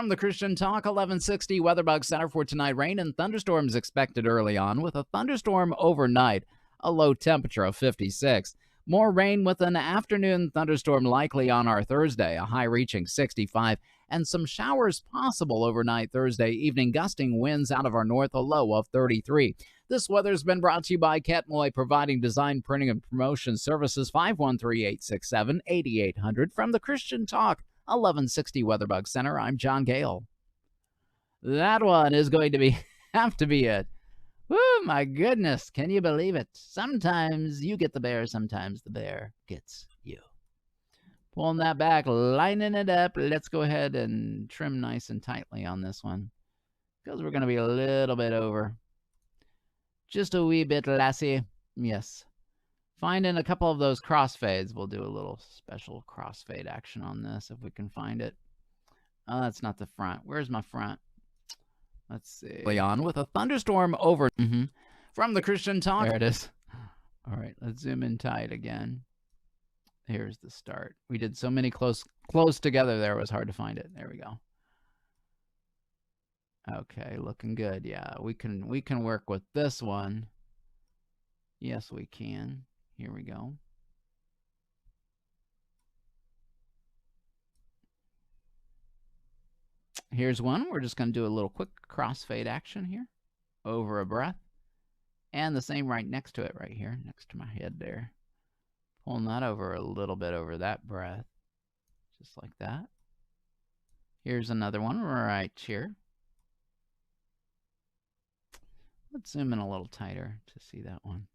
the Christian Talk 1160 Weatherbug Center for tonight, rain and thunderstorms expected early on with a thunderstorm overnight, a low temperature of 56. More rain with an afternoon thunderstorm likely on our Thursday, a high reaching 65, and some showers possible overnight Thursday evening, gusting winds out of our north, a low of 33. This weather's been brought to you by Ketmoy, providing design, printing, and promotion services 513-867-8800. From the Christian Talk 1160 Weatherbug Center, I'm John Gale. That one is going to have to be it. Woo, my goodness, can you believe it? Sometimes you get the bear, sometimes the bear gets you. Pulling that back, lining it up. Let's go ahead and trim nice and tightly on this one, because we're going to be a little bit over. Just a wee bit, lassie. Yes. Finding a couple of those crossfades. We'll do a little special crossfade action on this if we can find it. Oh, that's not the front. Where's my front? Let's see. Leon with a thunderstorm over. From the Christian Talk. There it is. All right, let's zoom in tight again. Here's the start. We did so many close together there, it was hard to find it. There we go. Okay, looking good. Yeah, we can work with this one. Yes, we can. Here we go. Here's one. We're just going to do a little quick crossfade action here over a breath. And the same right next to it right here, next to my head there. Pulling that over a little bit over that breath. Just like that. Here's another one right here. Let's zoom in a little tighter to see that one.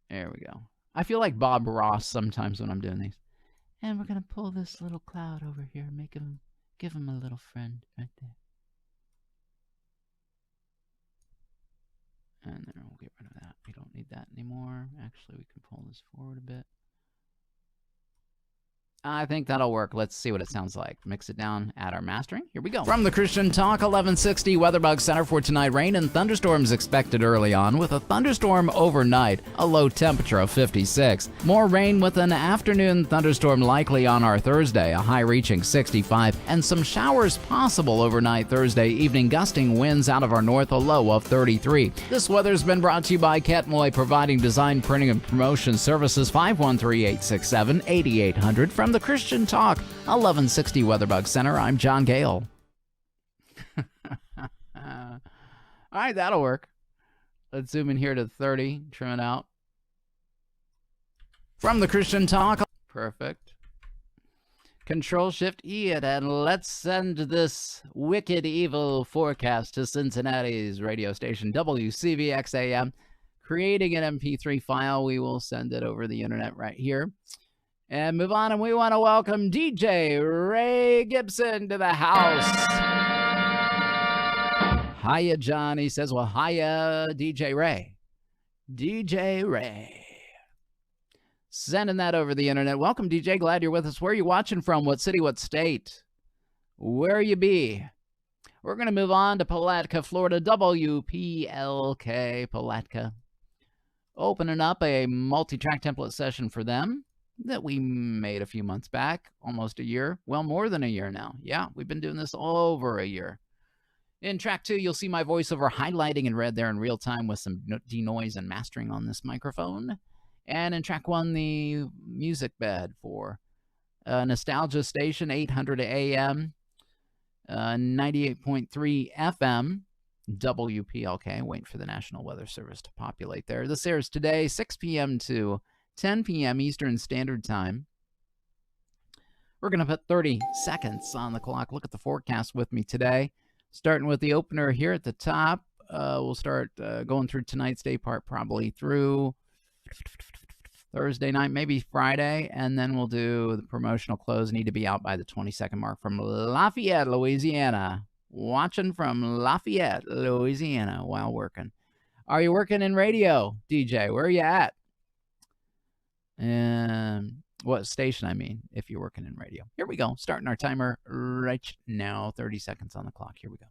There we go. I feel like Bob Ross sometimes when I'm doing these. And we're going to pull this little cloud over here, give him a little friend right there. And then we'll get rid of that. We don't need that anymore. Actually, we can pull this forward a bit. I think that'll work. Let's see what it sounds like. Mix it down, add our mastering. Here we go. From the Christian Talk 1160 Weatherbug Center for tonight, rain and thunderstorms expected early on with a thunderstorm overnight, a low temperature of 56. More rain with an afternoon thunderstorm likely on our Thursday, a high reaching 65, and some showers possible overnight Thursday evening, gusting winds out of our north, a low of 33. This weather's been brought to you by Ketmoy, providing design, printing, and promotion services 513-867-8800. From the Christian Talk 1160 Weatherbug Center, I'm John Gale. All right, that'll work. Let's zoom in here to 30, trim it out. From the Christian Talk, perfect. Control-Shift-E it, and let's send this wicked evil forecast to Cincinnati's radio station, WCVX-AM. Creating an MP3 file, we will send it over the internet right here. And move on, and we want to welcome DJ Ray Gibson to the house. Hiya, John. He says, well, hiya, DJ Ray. DJ Ray. Sending that over the internet. Welcome, DJ. Glad you're with us. Where are you watching from? What city? What state? Where you be? We're going to move on to Palatka, Florida. WPLK, Palatka. opening up a multi-track template session for them that we made a few months back, almost a year. Well, more than a year now. Yeah, we've been doing this over a year. In track 2, you'll see my voiceover highlighting in red there in real time with some denoise and mastering on this microphone. And in track 1, the music bed for Nostalgia Station, 800 AM, 98.3 FM, WPLK. Waiting for the National Weather Service to populate there. This airs today, 6 p.m. to 10 p.m. Eastern Standard Time. We're going to put 30 seconds on the clock. Look at the forecast with me today. Starting with the opener here at the top. We'll start going through tonight's day part, probably through Thursday night, maybe Friday, and then we'll do the promotional close. Need to be out by the 20-second mark from Lafayette, Louisiana. Watching from Lafayette, Louisiana while working. Are you working in radio, DJ? Where are you at? And what station, I mean, if you're working in radio. Here we go. Starting our timer right now. 30 seconds on the clock. Here we go.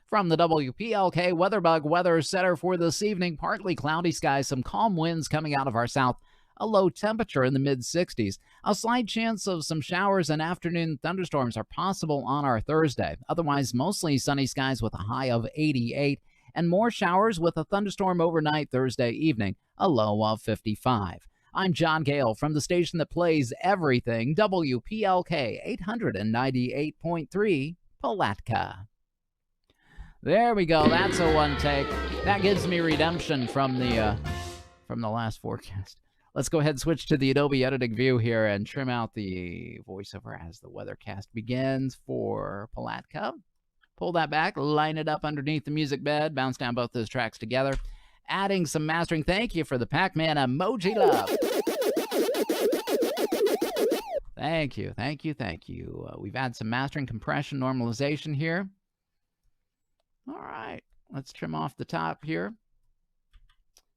From the WPLK WeatherBug Weather Center for this evening, partly cloudy skies, some calm winds coming out of our south, a low temperature in the mid-60s. A slight chance of some showers and afternoon thunderstorms are possible on our Thursday. Otherwise, mostly sunny skies with a high of 88, and more showers with a thunderstorm overnight Thursday evening, a low of 55. I'm John Gale from the station that plays everything, WPLK 898.3 Palatka. There we go. That's a one take. That gives me redemption from the last forecast. Let's go ahead and switch to the Adobe editing view here and trim out the voiceover as the weathercast begins for Palatka. Pull that back, line it up underneath the music bed, bounce down both those tracks together. Adding some mastering. Thank you for the Pac-Man emoji love. Thank you, thank you, thank you. We've had some mastering, compression, normalization here. All right, let's trim off the top here.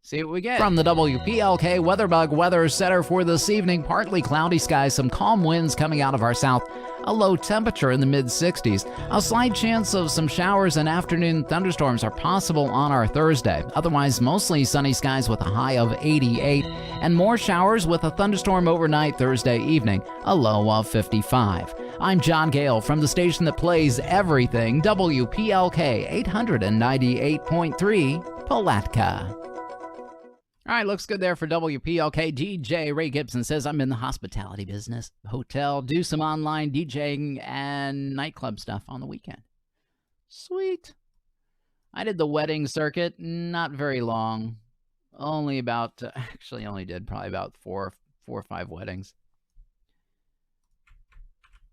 See what we get. From the WPLK WeatherBug Weather Center for this evening, partly cloudy skies, some calm winds coming out of our south, a low temperature in the mid-60s. A slight chance of some showers and afternoon thunderstorms are possible on our Thursday. Otherwise, mostly sunny skies with a high of 88, and more showers with a thunderstorm overnight Thursday evening, a low of 55. I'm John Gale from the station that plays everything, WPLK 898.3 Palatka. All right, looks good there for WPLK. DJ Ray Gibson says, I'm in the hospitality business, hotel, do some online DJing and nightclub stuff on the weekend. Sweet. I did the wedding circuit, not very long. Only about, actually only did probably about four or five weddings.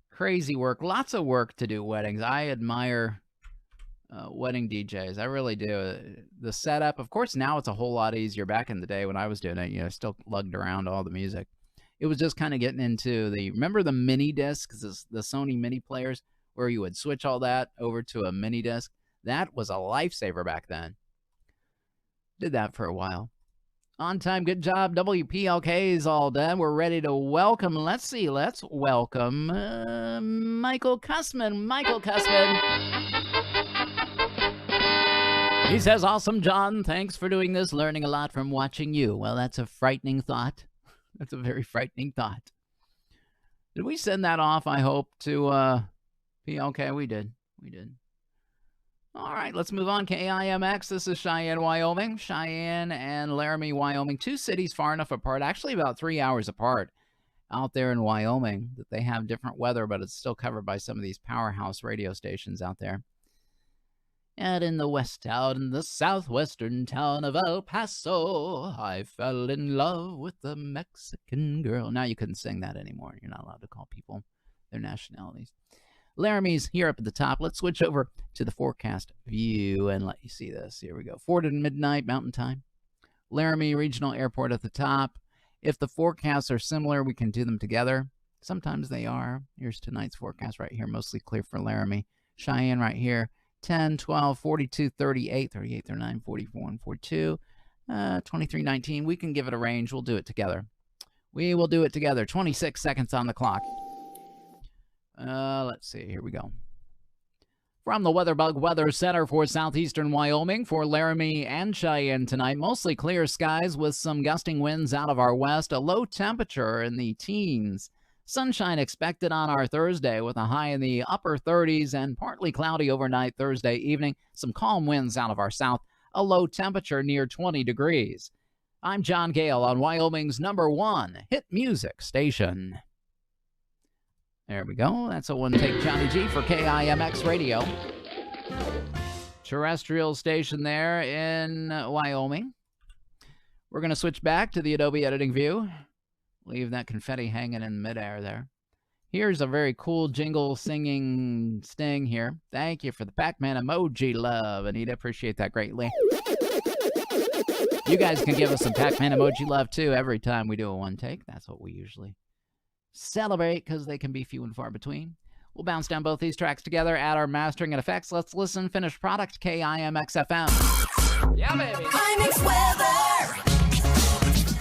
Crazy work, lots of work to do weddings. I admire wedding DJs. I really do. The setup, of course, now it's a whole lot easier. Back in the day when I was doing it, still lugged around all the music. It was just kind of getting into remember the mini discs, the Sony mini players, where you would switch all that over to a mini disc? That was a lifesaver back then. Did that for a while. On time, good job. WPLK is all done. We're ready to welcome, let's welcome Michael Cussman. Michael Cussman. He says, awesome, John. Thanks for doing this. Learning a lot from watching you. Well, that's a frightening thought. That's a very frightening thought. Did we send that off, I hope, to PLK? We did. All right, let's move on. KIMX, this is Cheyenne, Wyoming. Cheyenne and Laramie, Wyoming. Two cities far enough apart, actually about 3 hours apart out there in Wyoming, that they have different weather, but it's still covered by some of these powerhouse radio stations out there. And in the the southwestern town of El Paso, I fell in love with a Mexican girl. Now you couldn't sing that anymore. You're not allowed to call people their nationalities. Laramie's here up at the top. Let's switch over to the forecast view and let you see this. Here we go. 4 to midnight Mountain Time. Laramie Regional Airport at the top. If the forecasts are similar, we can do them together. Sometimes they are. Here's tonight's forecast right here. Mostly clear for Laramie. Cheyenne right here. 10, 12, 42, 38, 38, 39, 44, and 42, 23, 19. We can give it a range. We'll do it together. We will do it together. 26 seconds on the clock. Let's see. Here we go. From the WeatherBug Weather Center for southeastern Wyoming, for Laramie and Cheyenne tonight, mostly clear skies with some gusting winds out of our west, a low temperature in the teens. Sunshine expected on our Thursday with a high in the upper 30s and partly cloudy overnight Thursday evening. Some calm winds out of our south, a low temperature near 20 degrees. I'm John Gale on Wyoming's #1 hit music station. There we go. That's a one-take Johnny G for KIMX Radio. Terrestrial station there in Wyoming. We're going to switch back to the Adobe editing view. Leave that confetti hanging in midair there. Here's a very cool jingle singing sting here. Thank you for the Pac-Man emoji love, Anita. Appreciate that greatly. You guys can give us some Pac-Man emoji love, too, every time we do a one-take. That's what we usually celebrate because they can be few and far between. We'll bounce down both these tracks together, add our mastering and effects. Let's listen. Finished product, KIMX FM. Yeah, baby. KIMX weather.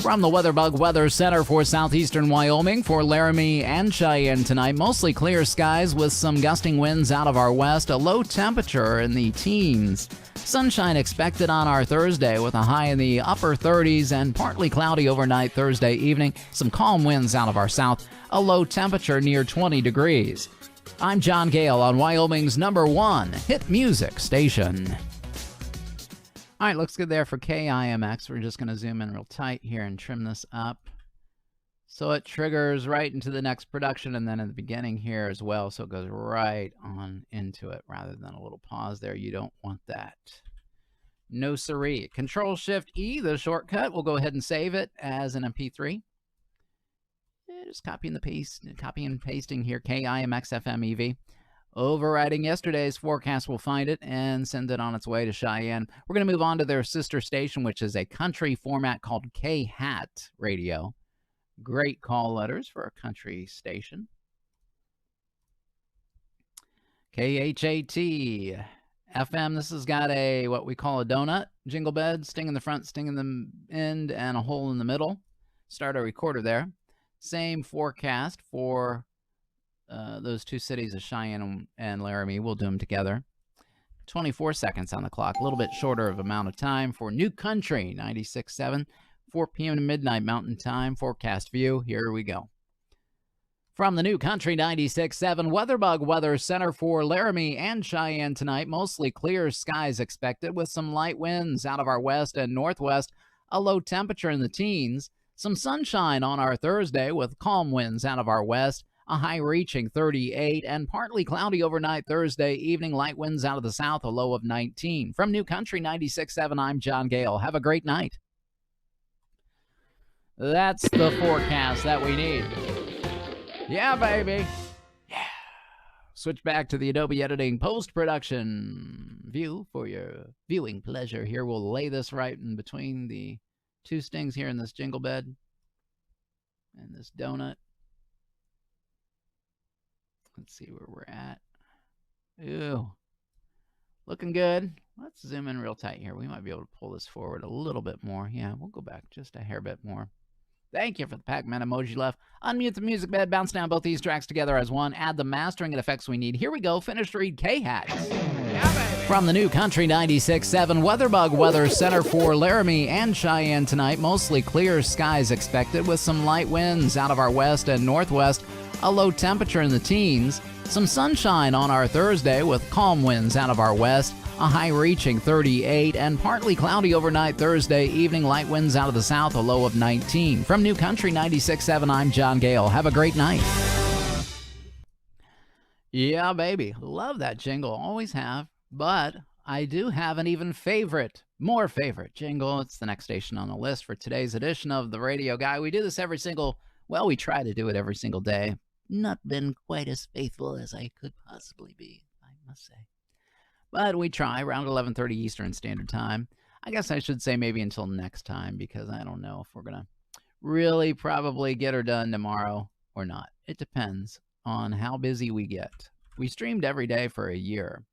From the WeatherBug Weather Center for southeastern Wyoming, for Laramie and Cheyenne tonight, mostly clear skies with some gusting winds out of our west, a low temperature in the teens. Sunshine expected on our Thursday with a high in the upper 30s and partly cloudy overnight Thursday evening. Some calm winds out of our south, a low temperature near 20 degrees. I'm John Gale on Wyoming's #1 hit music station. All right, looks good there for KIMX. We're just going to zoom in real tight here and trim this up so it triggers right into the next production and then in the beginning here as well, so it goes right on into it rather than a little pause there. You don't want that. No siree. Control-Shift-E, the shortcut. We'll go ahead and save it as an MP3. Just copy and pasting here, KIMX FM EV. Overriding yesterday's forecast, we'll find it and send it on its way to Cheyenne. We're going to move on to their sister station, which is a country format called K-Hat Radio. Great call letters for a country station. KHAT FM. This has got a what we call a donut jingle bed, sting in the front, sting in the end, and a hole in the middle. Start a recorder there. Same forecast for those two cities of Cheyenne and Laramie. We'll do them together. 24 seconds on the clock, a little bit shorter of amount of time for New Country 96.7, 4 p.m. to midnight Mountain Time. Forecast view. Here we go. From the New Country 96.7 WeatherBug Weather Center for Laramie and Cheyenne tonight, mostly clear skies expected with some light winds out of our west and northwest, a low temperature in the teens, some sunshine on our Thursday with calm winds out of our west, a high reaching 38, and partly cloudy overnight Thursday evening, light winds out of the south, a low of 19. From New Country 96.7, I'm John Gale. Have a great night. That's the forecast that we need. Yeah, baby. Yeah. Switch back to the Adobe Editing post-production view for your viewing pleasure here. We'll lay this right in between the two stings here in this jingle bed and this donut. Let's see where we're at. Ooh, looking good. Let's zoom in real tight here. We might be able to pull this forward a little bit more. Yeah, we'll go back just a hair bit more. Thank you for the Pac-Man emoji left. Unmute the music bed, bounce down both these tracks together as one, add the mastering and effects we need. Here we go, finished read K-Hat. From the New Country 96.7 WeatherBug Weather Center for Laramie and Cheyenne tonight, mostly clear skies expected with some light winds out of our west and northwest, a low temperature in the teens, some sunshine on our Thursday with calm winds out of our west, a high reaching 38, and partly cloudy overnight Thursday evening, light winds out of the south, a low of 19. From New Country 96.7, I'm John Gale. Have a great night. Yeah, baby. Love that jingle. Always have. But I do have an even more favorite jingle. It's the next station on the list for today's edition of The Radio Guy. We do this we try to do it every single day. Not been quite as faithful as I could possibly be, I must say. But we try around 11:30 Eastern Standard Time. I guess I should say maybe until next time, because I don't know if we're going to really probably get her done tomorrow or not. It depends on how busy we get. We streamed every day for a year.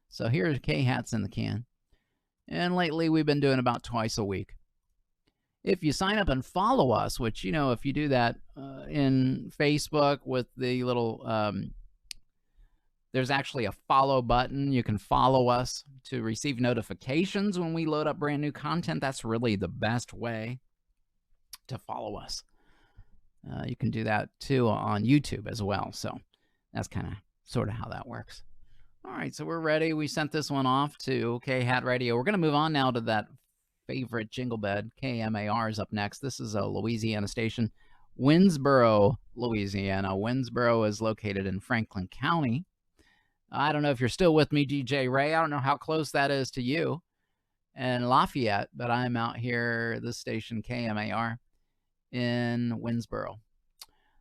So here's K-Hats in the can. And lately we've been doing about twice a week. If you sign up and follow us, which, if you do that in Facebook with the little, There's actually a follow button. You can follow us to receive notifications when we load up brand new content. That's really the best way to follow us. You can do that too on YouTube as well. So that's kind of sort of how that works. All right, so we're ready. We sent this one off to K-Hat Radio. We're going to move on now to that favorite jingle bed. KMAR is up next. This is a Louisiana station, Winsboro, Louisiana. Winsboro is located in Franklin County. I don't know if you're still with me, DJ Ray. I don't know how close that is to you in Lafayette, but I'm out here, this station, KMAR, in Winsboro.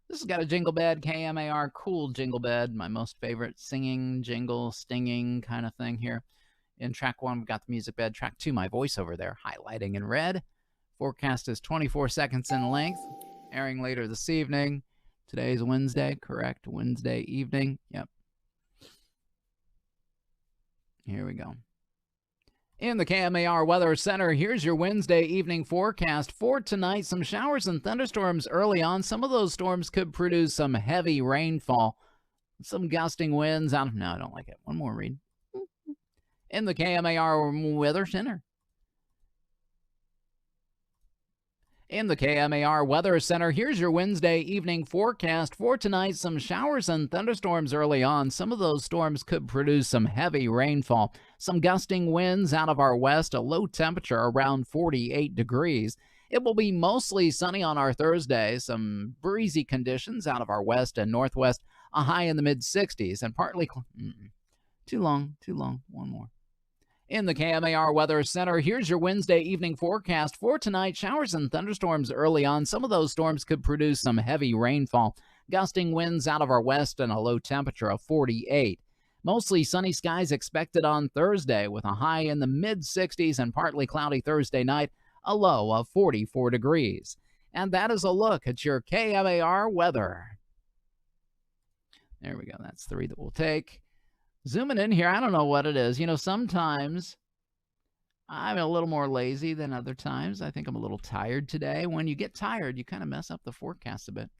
This has got a jingle bed, KMAR, cool jingle bed, my most favorite singing, jingle, stinging kind of thing here. In track 1, we've got the music bed. Track 2, my voiceover there, highlighting in red. Forecast is 24 seconds in length, airing later this evening. Today's Wednesday, correct? Wednesday evening. Yep. Here we go. In the KMAR Weather Center, here's your Wednesday evening forecast. For tonight, some showers and thunderstorms early on. Some of those storms could produce some heavy rainfall. Some gusting winds out of... No, I don't like it. One more read. In the KMAR Weather Center. In the KMAR Weather Center, here's your Wednesday evening forecast. For tonight, some showers and thunderstorms early on. Some of those storms could produce some heavy rainfall. Some gusting winds out of our west, a low temperature around 48 degrees. It will be mostly sunny on our Thursday. Some breezy conditions out of our west and northwest, a high in the mid-60s, and partly... Too long. One more. In the KMAR Weather Center, here's your Wednesday evening forecast. For tonight, showers and thunderstorms early on. Some of those storms could produce some heavy rainfall. Gusting winds out of our west and a low temperature of 48. Mostly sunny skies expected on Thursday with a high in the mid-60s and partly cloudy Thursday night, a low of 44 degrees. And that is a look at your KMAR weather. There we go. That's 3 that we'll take. Zooming in here, I don't know what it is. You know, sometimes I'm a little more lazy than other times. I think I'm a little tired today. When you get tired, you kind of mess up the forecast a bit.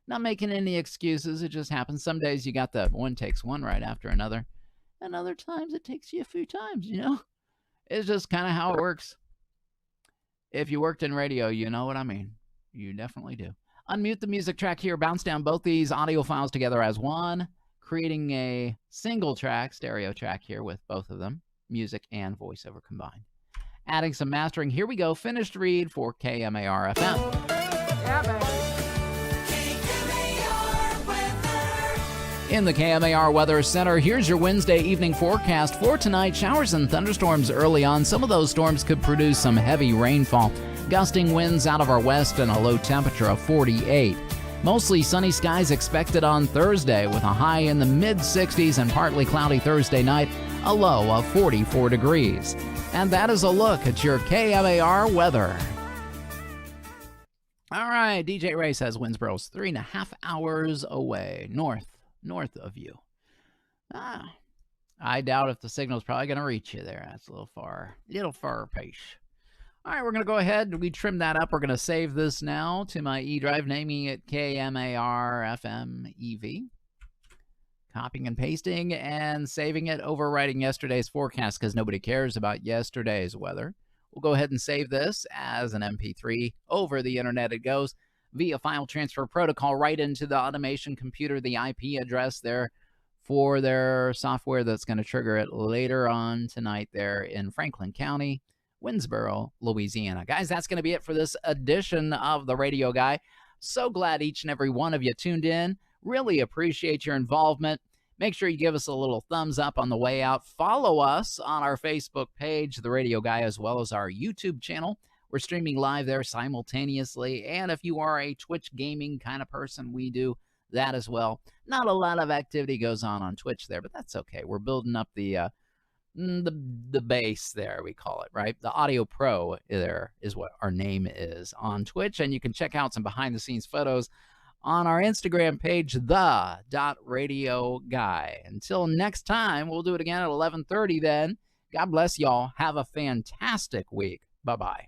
Not making any excuses. It just happens. Some days you got the one takes one right after another. And other times it takes you a few times, you know. It's just kind of how it works. If you worked in radio, you know what I mean. You definitely do. Unmute the music track here. Bounce down both these audio files together as one, creating a single track, stereo track here with both of them, music and voiceover combined. Adding some mastering. Here we go. Finished read for KMAR FM. Yeah, baby. In the KMAR Weather Center, here's your Wednesday evening forecast. For tonight, showers and thunderstorms early on. Some of those storms could produce some heavy rainfall. Gusting winds out of our west and a low temperature of 48. Mostly sunny skies expected on Thursday with a high in the mid-60s and partly cloudy Thursday night, a low of 44 degrees. And that is a look at your KMAR weather. All right, DJ Ray says Winsboro's 3.5 hours away, north of you. I doubt if the signal's probably going to reach you there. That's a little far piece. All right, we're going to go ahead. We trim that up. We're going to save this now to my E drive, naming it KMAR FM EV. Copying and pasting and saving it, overwriting yesterday's forecast because nobody cares about yesterday's weather. We'll go ahead and save this as an MP3. Over the internet it goes via file transfer protocol right into the automation computer, the IP address there for their software that's going to trigger it later on tonight there in Franklin County, Winsboro, Louisiana. Guys, that's going to be it for this edition of The Radio Guy. So glad each and every one of you tuned in. Really appreciate your involvement. Make sure you give us a little thumbs up on the way out. Follow us on our Facebook page, The Radio Guy, as well as our YouTube channel. We're streaming live there simultaneously. And if you are a Twitch gaming kind of person, we do that as well. Not a lot of activity goes on Twitch there, but that's okay. We're building up the base there, we call it, right? The Audio Pro there is what our name is on Twitch. And you can check out some behind-the-scenes photos on our Instagram page, the.radio guy. Until next time, we'll do it again at 11:30 then. God bless y'all. Have a fantastic week. Bye-bye.